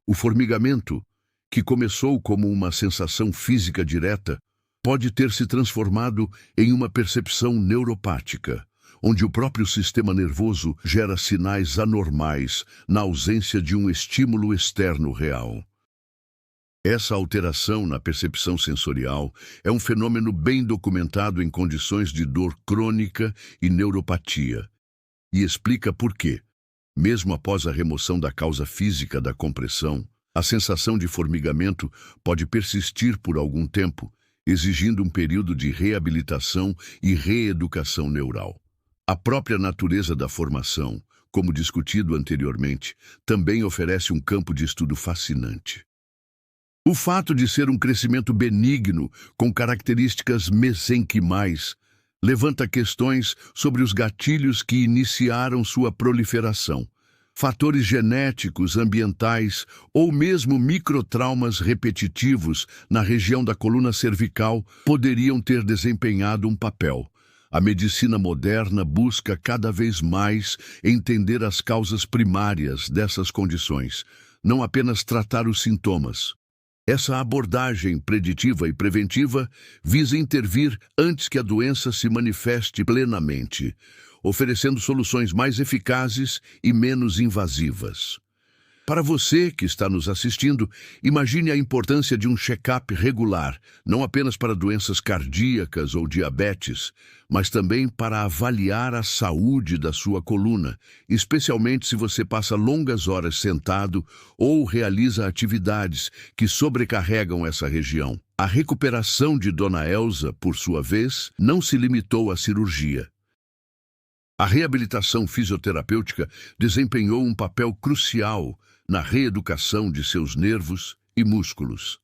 O formigamento, que começou como uma sensação física direta, pode ter se transformado em uma percepção neuropática, onde o próprio sistema nervoso gera sinais anormais na ausência de um estímulo externo real. Essa alteração na percepção sensorial é um fenômeno bem documentado em condições de dor crônica e neuropatia, e explica por que, mesmo após a remoção da causa física da compressão, a sensação de formigamento pode persistir por algum tempo, exigindo um período de reabilitação e reeducação neural. A própria natureza da formação, como discutido anteriormente, também oferece um campo de estudo fascinante. O fato de ser um crescimento benigno, com características mesenquimais, levanta questões sobre os gatilhos que iniciaram sua proliferação. Fatores genéticos, ambientais ou mesmo microtraumas repetitivos na região da coluna cervical poderiam ter desempenhado um papel. A medicina moderna busca cada vez mais entender as causas primárias dessas condições, não apenas tratar os sintomas. Essa abordagem preditiva e preventiva visa intervir antes que a doença se manifeste plenamente, oferecendo soluções mais eficazes e menos invasivas. Para você que está nos assistindo, imagine a importância de um check-up regular, não apenas para doenças cardíacas ou diabetes, mas também para avaliar a saúde da sua coluna, especialmente se você passa longas horas sentado ou realiza atividades que sobrecarregam essa região. A recuperação de Dona Elsa, por sua vez, não se limitou à cirurgia. A reabilitação fisioterapêutica desempenhou um papel crucial na reeducação de seus nervos e músculos.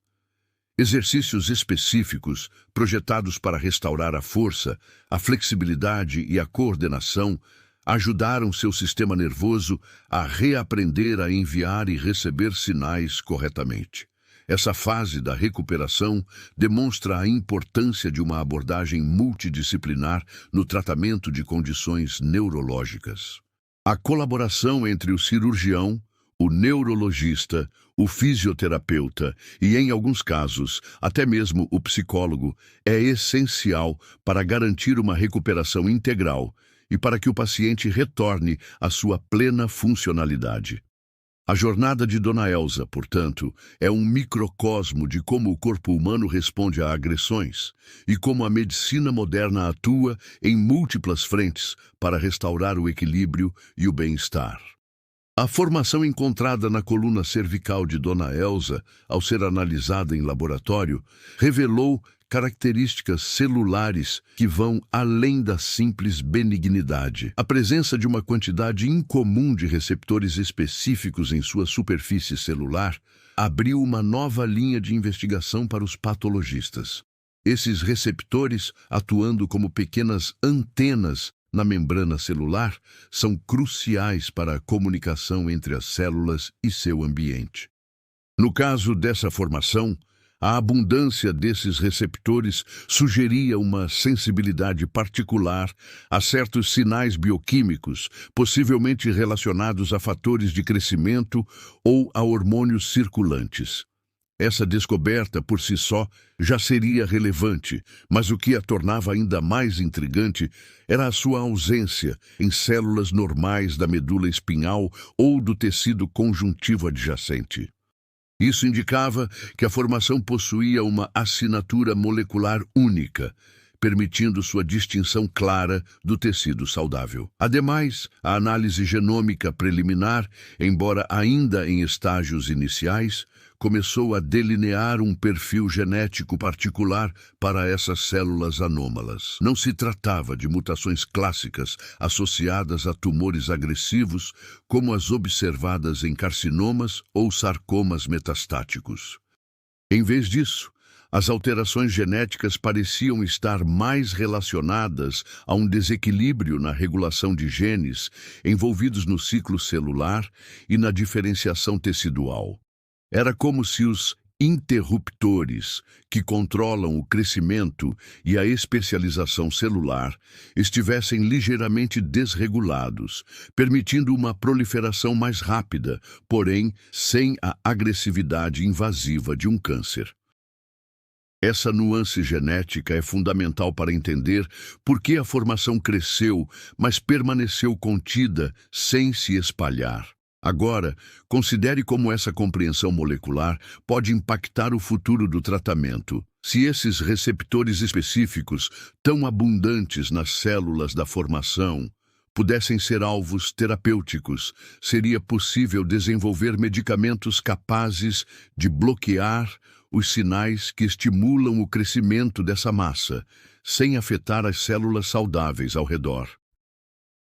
Exercícios específicos, projetados para restaurar a força, a flexibilidade e a coordenação, ajudaram seu sistema nervoso a reaprender a enviar e receber sinais corretamente. Essa fase da recuperação demonstra a importância de uma abordagem multidisciplinar no tratamento de condições neurológicas. A colaboração entre o cirurgião, o neurologista, o fisioterapeuta e, em alguns casos, até mesmo o psicólogo, é essencial para garantir uma recuperação integral e para que o paciente retorne à sua plena funcionalidade. A jornada de Dona Elsa, portanto, é um microcosmo de como o corpo humano responde a agressões e como a medicina moderna atua em múltiplas frentes para restaurar o equilíbrio e o bem-estar. A formação encontrada na coluna cervical de Dona Elsa, ao ser analisada em laboratório, revelou características celulares que vão além da simples benignidade. A presença de uma quantidade incomum de receptores específicos em sua superfície celular abriu uma nova linha de investigação para os patologistas. Esses receptores, atuando como pequenas antenas na membrana celular, são cruciais para a comunicação entre as células e seu ambiente. No caso dessa formação, a abundância desses receptores sugeria uma sensibilidade particular a certos sinais bioquímicos, possivelmente relacionados a fatores de crescimento ou a hormônios circulantes. Essa descoberta, por si só, já seria relevante, mas o que a tornava ainda mais intrigante era a sua ausência em células normais da medula espinhal ou do tecido conjuntivo adjacente. Isso indicava que a formação possuía uma assinatura molecular única, permitindo sua distinção clara do tecido saudável. Ademais, a análise genômica preliminar, embora ainda em estágios iniciais, começou a delinear um perfil genético particular para essas células anômalas. Não se tratava de mutações clássicas associadas a tumores agressivos, como as observadas em carcinomas ou sarcomas metastáticos. Em vez disso, as alterações genéticas pareciam estar mais relacionadas a um desequilíbrio na regulação de genes envolvidos no ciclo celular e na diferenciação tecidual. Era como se os interruptores que controlam o crescimento e a especialização celular estivessem ligeiramente desregulados, permitindo uma proliferação mais rápida, porém sem a agressividade invasiva de um câncer. Essa nuance genética é fundamental para entender por que a formação cresceu, mas permaneceu contida sem se espalhar. Agora, considere como essa compreensão molecular pode impactar o futuro do tratamento. Se esses receptores específicos, tão abundantes nas células da formação, pudessem ser alvos terapêuticos, seria possível desenvolver medicamentos capazes de bloquear os sinais que estimulam o crescimento dessa massa, sem afetar as células saudáveis ao redor.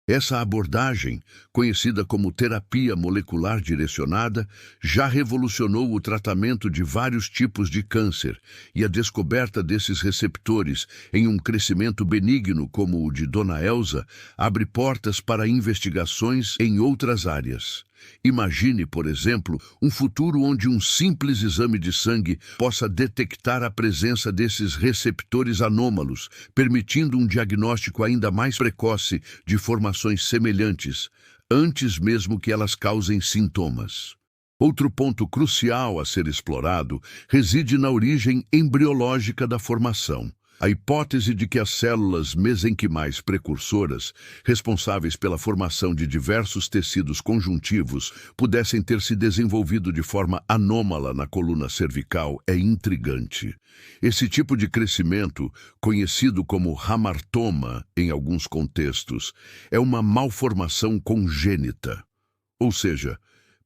Essa abordagem, conhecida como terapia molecular direcionada, já revolucionou o tratamento de vários tipos de câncer, e a descoberta desses receptores em um crescimento benigno como o de Dona Elsa abre portas para investigações em outras áreas. Imagine, por exemplo, um futuro onde um simples exame de sangue possa detectar a presença desses receptores anômalos, permitindo um diagnóstico ainda mais precoce de formações semelhantes, antes mesmo que elas causem sintomas. Outro ponto crucial a ser explorado reside na origem embriológica da formação. A hipótese de que as células mesenquimais precursoras, responsáveis pela formação de diversos tecidos conjuntivos, pudessem ter se desenvolvido de forma anômala na coluna cervical é intrigante. Esse tipo de crescimento, conhecido como hamartoma em alguns contextos, é uma malformação congênita, ou seja,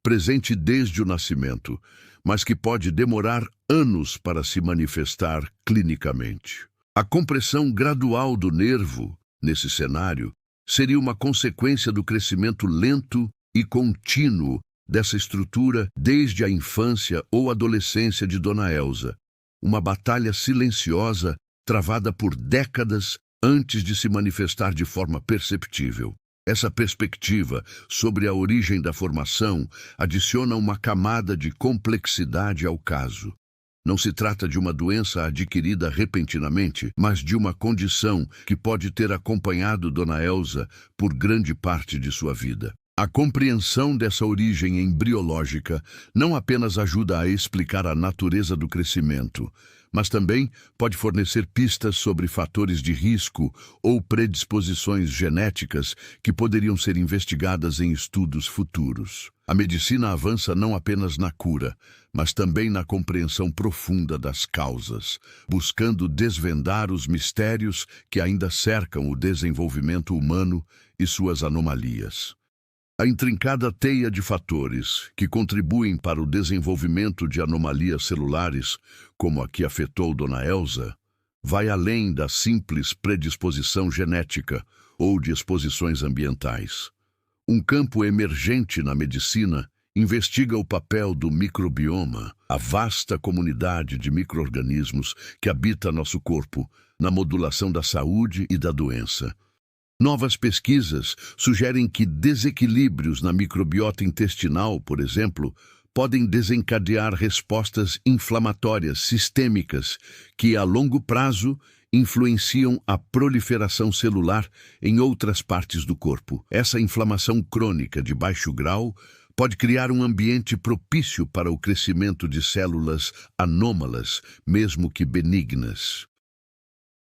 presente desde o nascimento, mas que pode demorar anos para se manifestar clinicamente. A compressão gradual do nervo, nesse cenário, seria uma consequência do crescimento lento e contínuo dessa estrutura desde a infância ou adolescência de Dona Elsa, uma batalha silenciosa travada por décadas antes de se manifestar de forma perceptível. Essa perspectiva sobre a origem da formação adiciona uma camada de complexidade ao caso. Não se trata de uma doença adquirida repentinamente, mas de uma condição que pode ter acompanhado Dona Elsa por grande parte de sua vida. A compreensão dessa origem embriológica não apenas ajuda a explicar a natureza do crescimento, mas também pode fornecer pistas sobre fatores de risco ou predisposições genéticas que poderiam ser investigadas em estudos futuros. A medicina avança não apenas na cura, mas também na compreensão profunda das causas, buscando desvendar os mistérios que ainda cercam o desenvolvimento humano e suas anomalias. A intrincada teia de fatores que contribuem para o desenvolvimento de anomalias celulares, como a que afetou Dona Elsa, vai além da simples predisposição genética ou de exposições ambientais. Um campo emergente na medicina investiga o papel do microbioma, a vasta comunidade de micro-organismos que habita nosso corpo, na modulação da saúde e da doença. Novas pesquisas sugerem que desequilíbrios na microbiota intestinal, por exemplo, podem desencadear respostas inflamatórias sistêmicas que, a longo prazo, influenciam a proliferação celular em outras partes do corpo. Essa inflamação crônica de baixo grau pode criar um ambiente propício para o crescimento de células anômalas, mesmo que benignas.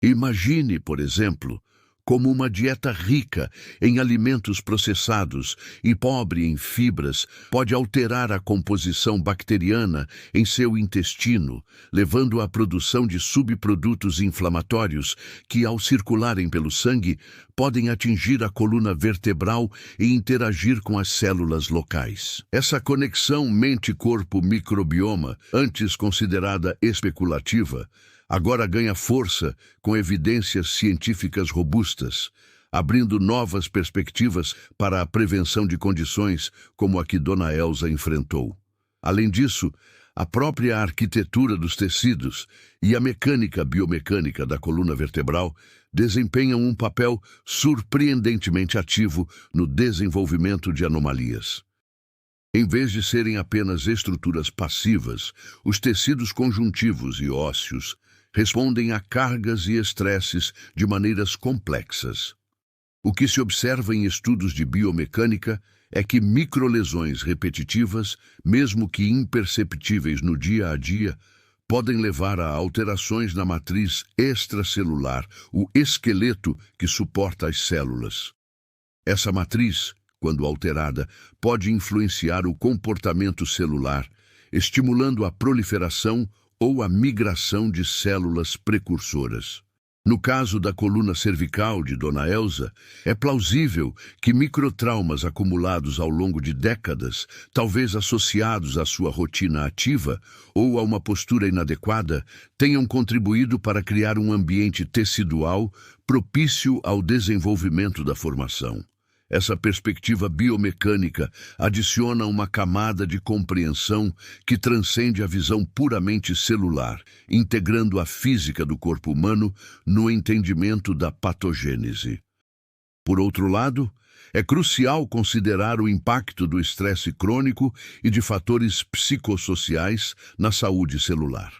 Imagine, por exemplo, como uma dieta rica em alimentos processados e pobre em fibras pode alterar a composição bacteriana em seu intestino, levando à produção de subprodutos inflamatórios que, ao circularem pelo sangue, podem atingir a coluna vertebral e interagir com as células locais. Essa conexão mente-corpo-microbioma, antes considerada especulativa, agora ganha força com evidências científicas robustas, abrindo novas perspectivas para a prevenção de condições como a que Dona Elsa enfrentou. Além disso, a própria arquitetura dos tecidos e a mecânica biomecânica da coluna vertebral desempenham um papel surpreendentemente ativo no desenvolvimento de anomalias. Em vez de serem apenas estruturas passivas, os tecidos conjuntivos e ósseos respondem a cargas e estresses de maneiras complexas. O que se observa em estudos de biomecânica é que microlesões repetitivas, mesmo que imperceptíveis no dia a dia, podem levar a alterações na matriz extracelular, o esqueleto que suporta as células. Essa matriz, quando alterada, pode influenciar o comportamento celular, estimulando a proliferação ou a migração de células precursoras. No caso da coluna cervical de Dona Elsa, é plausível que microtraumas acumulados ao longo de décadas, talvez associados à sua rotina ativa ou a uma postura inadequada, tenham contribuído para criar um ambiente tecidual propício ao desenvolvimento da formação. Essa perspectiva biomecânica adiciona uma camada de compreensão que transcende a visão puramente celular, integrando a física do corpo humano no entendimento da patogênese. Por outro lado, é crucial considerar o impacto do estresse crônico e de fatores psicossociais na saúde celular.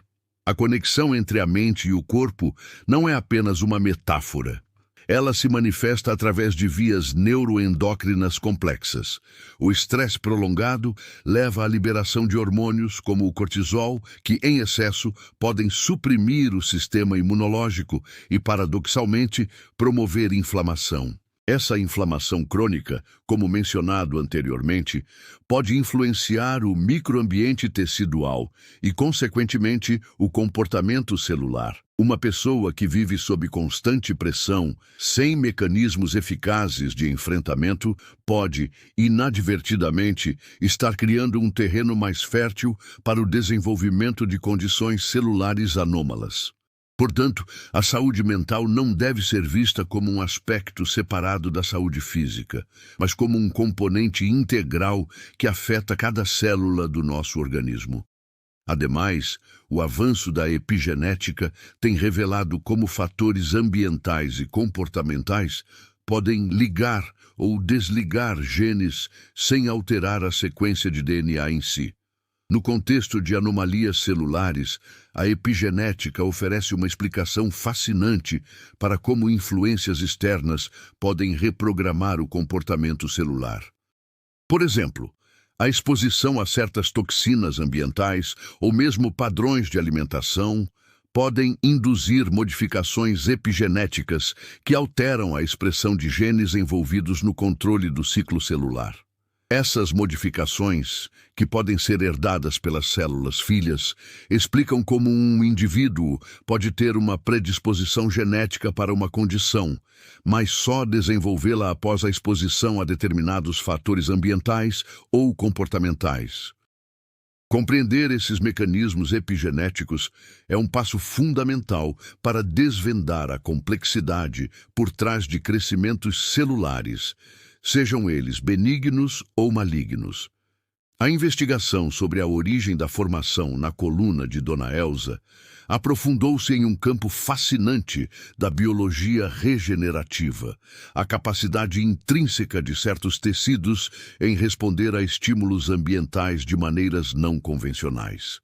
A conexão entre a mente e o corpo não é apenas uma metáfora. Ela se manifesta através de vias neuroendócrinas complexas. O estresse prolongado leva à liberação de hormônios, como o cortisol, que, em excesso, podem suprimir o sistema imunológico e, paradoxalmente, promover inflamação. Essa inflamação crônica, como mencionado anteriormente, pode influenciar o microambiente tecidual e, consequentemente, o comportamento celular. Uma pessoa que vive sob constante pressão, sem mecanismos eficazes de enfrentamento, pode, inadvertidamente, estar criando um terreno mais fértil para o desenvolvimento de condições celulares anômalas. Portanto, a saúde mental não deve ser vista como um aspecto separado da saúde física, mas como um componente integral que afeta cada célula do nosso organismo. Ademais, o avanço da epigenética tem revelado como fatores ambientais e comportamentais podem ligar ou desligar genes sem alterar a sequência de DNA em si. No contexto de anomalias celulares, a epigenética oferece uma explicação fascinante para como influências externas podem reprogramar o comportamento celular. Por exemplo, a exposição a certas toxinas ambientais ou mesmo padrões de alimentação podem induzir modificações epigenéticas que alteram a expressão de genes envolvidos no controle do ciclo celular. Essas modificações, que podem ser herdadas pelas células filhas, explicam como um indivíduo pode ter uma predisposição genética para uma condição, mas só desenvolvê-la após a exposição a determinados fatores ambientais ou comportamentais. Compreender esses mecanismos epigenéticos é um passo fundamental para desvendar a complexidade por trás de crescimentos celulares, sejam eles benignos ou malignos. A investigação sobre a origem da formação na coluna de Dona Elsa aprofundou-se em um campo fascinante da biologia regenerativa, a capacidade intrínseca de certos tecidos em responder a estímulos ambientais de maneiras não convencionais.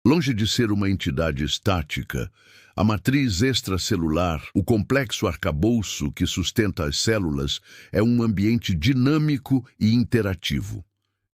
Longe de ser uma entidade estática, a matriz extracelular, o complexo arcabouço que sustenta as células, é um ambiente dinâmico e interativo.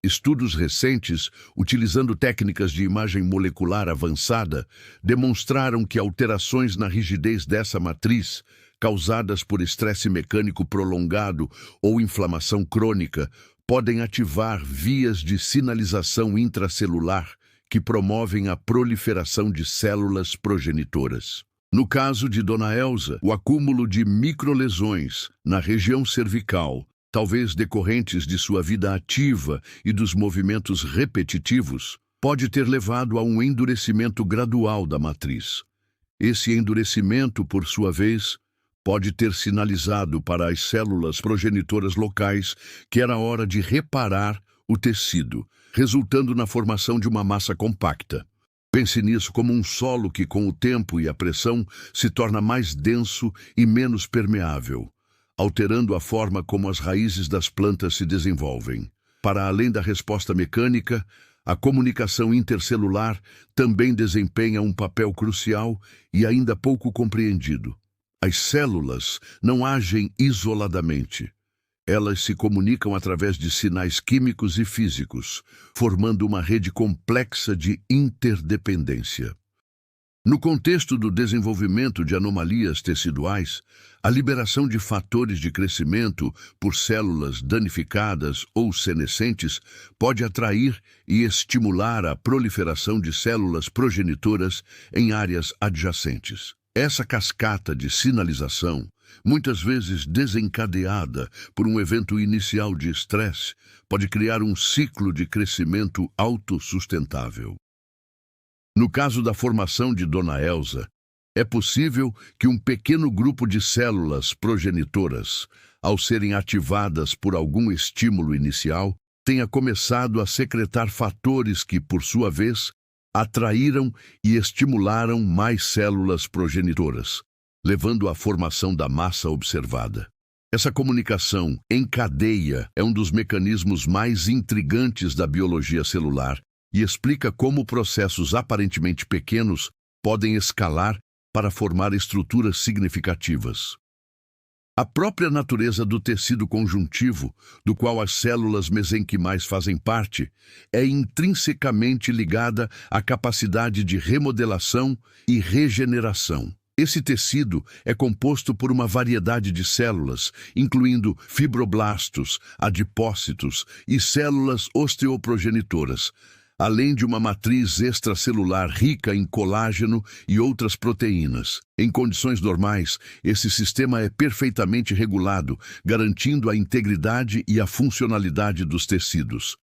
Estudos recentes, utilizando técnicas de imagem molecular avançada, demonstraram que alterações na rigidez dessa matriz, causadas por estresse mecânico prolongado ou inflamação crônica, podem ativar vias de sinalização intracelular que promovem a proliferação de células progenitoras. No caso de Dona Elsa, o acúmulo de microlesões na região cervical, talvez decorrentes de sua vida ativa e dos movimentos repetitivos, pode ter levado a um endurecimento gradual da matriz. Esse endurecimento, por sua vez, pode ter sinalizado para as células progenitoras locais que era hora de reparar o tecido, resultando na formação de uma massa compacta. Pense nisso como um solo que, com o tempo e a pressão, se torna mais denso e menos permeável, alterando a forma como as raízes das plantas se desenvolvem. Para além da resposta mecânica, a comunicação intercelular também desempenha um papel crucial e ainda pouco compreendido. As células não agem isoladamente. Elas se comunicam através de sinais químicos e físicos, formando uma rede complexa de interdependência. No contexto do desenvolvimento de anomalias teciduais, a liberação de fatores de crescimento por células danificadas ou senescentes pode atrair e estimular a proliferação de células progenitoras em áreas adjacentes. Essa cascata de sinalização, muitas vezes desencadeada por um evento inicial de estresse, pode criar um ciclo de crescimento autossustentável. No caso da formação de Dona Elsa, é possível que um pequeno grupo de células progenitoras, ao serem ativadas por algum estímulo inicial, tenha começado a secretar fatores que, por sua vez, atraíram e estimularam mais células progenitoras, levando à formação da massa observada. Essa comunicação em cadeia é um dos mecanismos mais intrigantes da biologia celular e explica como processos aparentemente pequenos podem escalar para formar estruturas significativas. A própria natureza do tecido conjuntivo, do qual as células mesenquimais fazem parte, é intrinsecamente ligada à capacidade de remodelação e regeneração. Esse tecido é composto por uma variedade de células, incluindo fibroblastos, adipócitos e células osteoprogenitoras, além de uma matriz extracelular rica em colágeno e outras proteínas. Em condições normais, esse sistema é perfeitamente regulado, garantindo a integridade e a funcionalidade dos tecidos.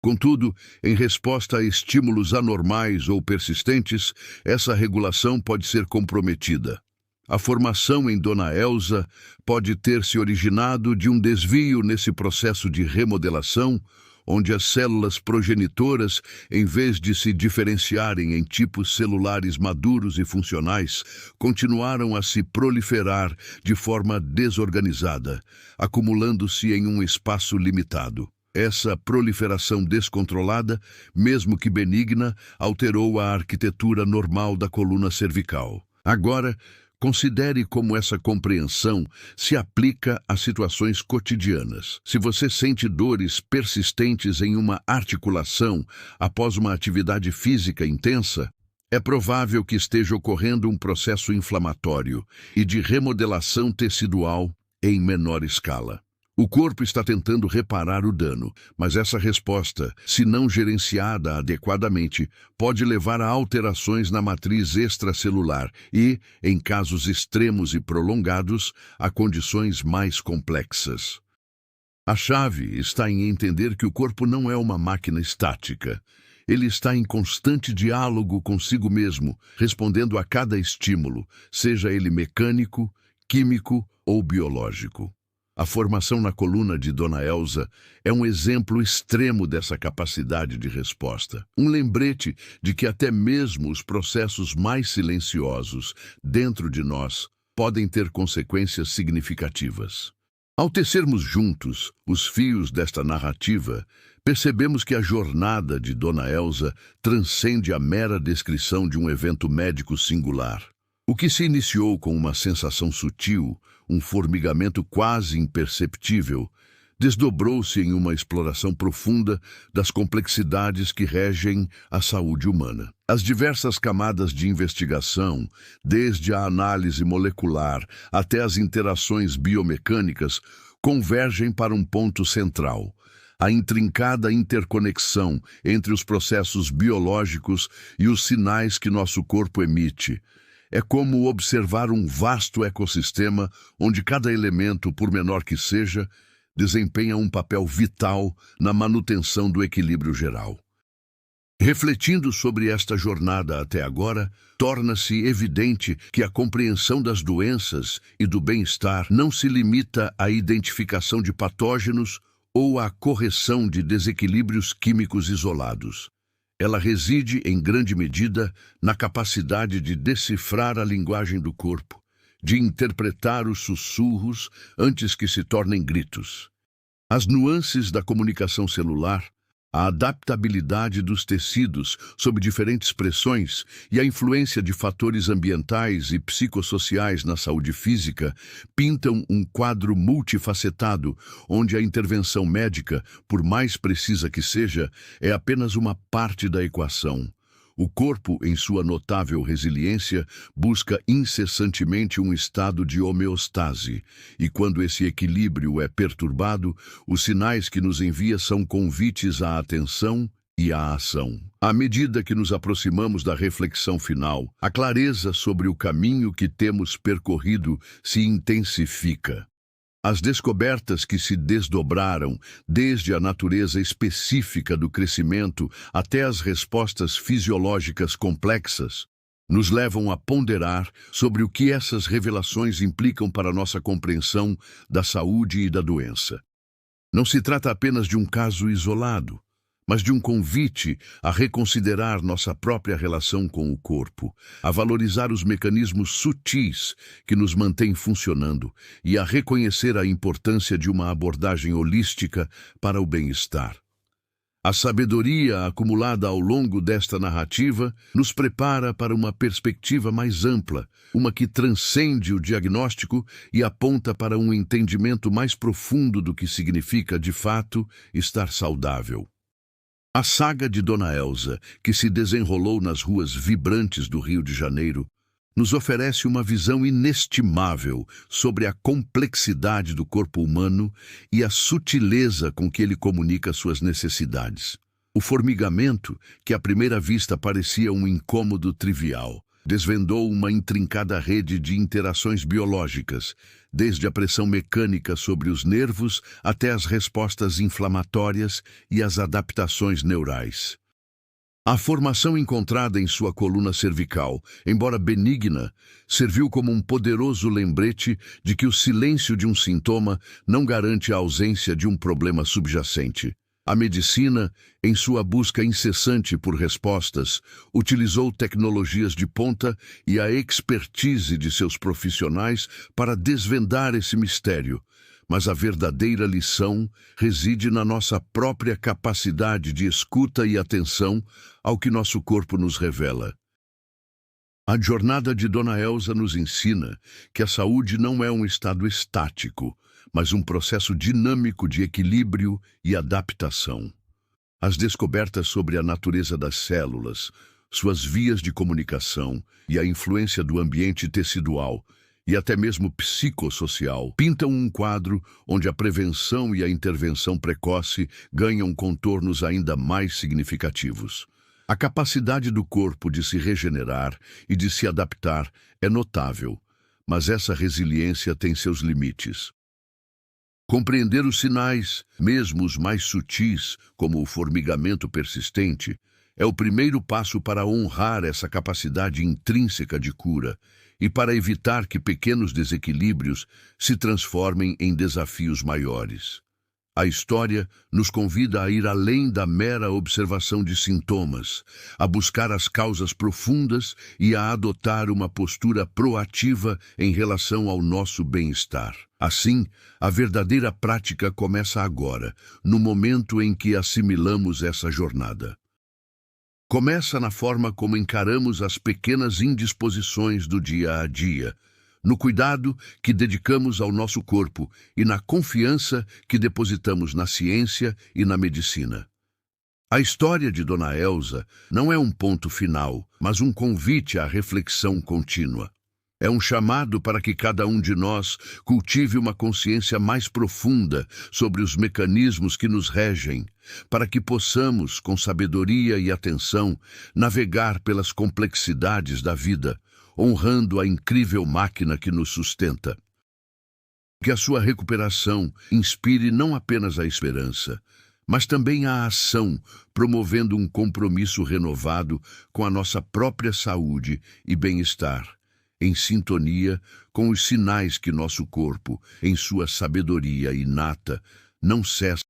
Contudo, em resposta a estímulos anormais ou persistentes, essa regulação pode ser comprometida. A formação em Dona Elsa pode ter se originado de um desvio nesse processo de remodelação, onde as células progenitoras, em vez de se diferenciarem em tipos celulares maduros e funcionais, continuaram a se proliferar de forma desorganizada, acumulando-se em um espaço limitado. Essa proliferação descontrolada, mesmo que benigna, alterou a arquitetura normal da coluna cervical. Agora, considere como essa compreensão se aplica a situações cotidianas. Se você sente dores persistentes em uma articulação após uma atividade física intensa, é provável que esteja ocorrendo um processo inflamatório e de remodelação tecidual em menor escala. O corpo está tentando reparar o dano, mas essa resposta, se não gerenciada adequadamente, pode levar a alterações na matriz extracelular e, em casos extremos e prolongados, a condições mais complexas. A chave está em entender que o corpo não é uma máquina estática. Ele está em constante diálogo consigo mesmo, respondendo a cada estímulo, seja ele mecânico, químico ou biológico. A formação na coluna de Dona Elsa é um exemplo extremo dessa capacidade de resposta. Um lembrete de que até mesmo os processos mais silenciosos dentro de nós podem ter consequências significativas. Ao tecermos juntos os fios desta narrativa, percebemos que a jornada de Dona Elsa transcende a mera descrição de um evento médico singular. O que se iniciou com uma sensação sutil, um formigamento quase imperceptível, desdobrou-se em uma exploração profunda das complexidades que regem a saúde humana. As diversas camadas de investigação, desde a análise molecular até as interações biomecânicas, convergem para um ponto central: a intrincada interconexão entre os processos biológicos e os sinais que nosso corpo emite. É como observar um vasto ecossistema onde cada elemento, por menor que seja, desempenha um papel vital na manutenção do equilíbrio geral. Refletindo sobre esta jornada até agora, torna-se evidente que a compreensão das doenças e do bem-estar não se limita à identificação de patógenos ou à correção de desequilíbrios químicos isolados. Ela reside, em grande medida, na capacidade de decifrar a linguagem do corpo, de interpretar os sussurros antes que se tornem gritos. As nuances da comunicação celular, a adaptabilidade dos tecidos sob diferentes pressões e a influência de fatores ambientais e psicossociais na saúde física pintam um quadro multifacetado, onde a intervenção médica, por mais precisa que seja, é apenas uma parte da equação. O corpo, em sua notável resiliência, busca incessantemente um estado de homeostase, e quando esse equilíbrio é perturbado, os sinais que nos envia são convites à atenção e à ação. À medida que nos aproximamos da reflexão final, a clareza sobre o caminho que temos percorrido se intensifica. As descobertas que se desdobraram, desde a natureza específica do crescimento até as respostas fisiológicas complexas, nos levam a ponderar sobre o que essas revelações implicam para nossa compreensão da saúde e da doença. Não se trata apenas de um caso isolado, mas de um convite a reconsiderar nossa própria relação com o corpo, a valorizar os mecanismos sutis que nos mantêm funcionando e a reconhecer a importância de uma abordagem holística para o bem-estar. A sabedoria acumulada ao longo desta narrativa nos prepara para uma perspectiva mais ampla, uma que transcende o diagnóstico e aponta para um entendimento mais profundo do que significa, de fato, estar saudável. A saga de Dona Elsa, que se desenrolou nas ruas vibrantes do Rio de Janeiro, nos oferece uma visão inestimável sobre a complexidade do corpo humano e a sutileza com que ele comunica suas necessidades. O formigamento, que à primeira vista parecia um incômodo trivial, desvendou uma intrincada rede de interações biológicas, desde a pressão mecânica sobre os nervos até as respostas inflamatórias e as adaptações neurais. A formação encontrada em sua coluna cervical, embora benigna, serviu como um poderoso lembrete de que o silêncio de um sintoma não garante a ausência de um problema subjacente. A medicina, em sua busca incessante por respostas, utilizou tecnologias de ponta e a expertise de seus profissionais para desvendar esse mistério. Mas a verdadeira lição reside na nossa própria capacidade de escuta e atenção ao que nosso corpo nos revela. A jornada de Dona Elsa nos ensina que a saúde não é um estado estático, mas um processo dinâmico de equilíbrio e adaptação. As descobertas sobre a natureza das células, suas vias de comunicação e a influência do ambiente tecidual e até mesmo psicossocial pintam um quadro onde a prevenção e a intervenção precoce ganham contornos ainda mais significativos. A capacidade do corpo de se regenerar e de se adaptar é notável, mas essa resiliência tem seus limites. Compreender os sinais, mesmo os mais sutis, como o formigamento persistente, é o primeiro passo para honrar essa capacidade intrínseca de cura e para evitar que pequenos desequilíbrios se transformem em desafios maiores. A história nos convida a ir além da mera observação de sintomas, a buscar as causas profundas e a adotar uma postura proativa em relação ao nosso bem-estar. Assim, a verdadeira prática começa agora, no momento em que assimilamos essa jornada. Começa na forma como encaramos as pequenas indisposições do dia a dia, no cuidado que dedicamos ao nosso corpo e na confiança que depositamos na ciência e na medicina. A história de Dona Elsa não é um ponto final, mas um convite à reflexão contínua. É um chamado para que cada um de nós cultive uma consciência mais profunda sobre os mecanismos que nos regem, para que possamos, com sabedoria e atenção, navegar pelas complexidades da vida, honrando a incrível máquina que nos sustenta. Que a sua recuperação inspire não apenas a esperança, mas também a ação, promovendo um compromisso renovado com a nossa própria saúde e bem-estar, em sintonia com os sinais que nosso corpo, em sua sabedoria inata, não cessa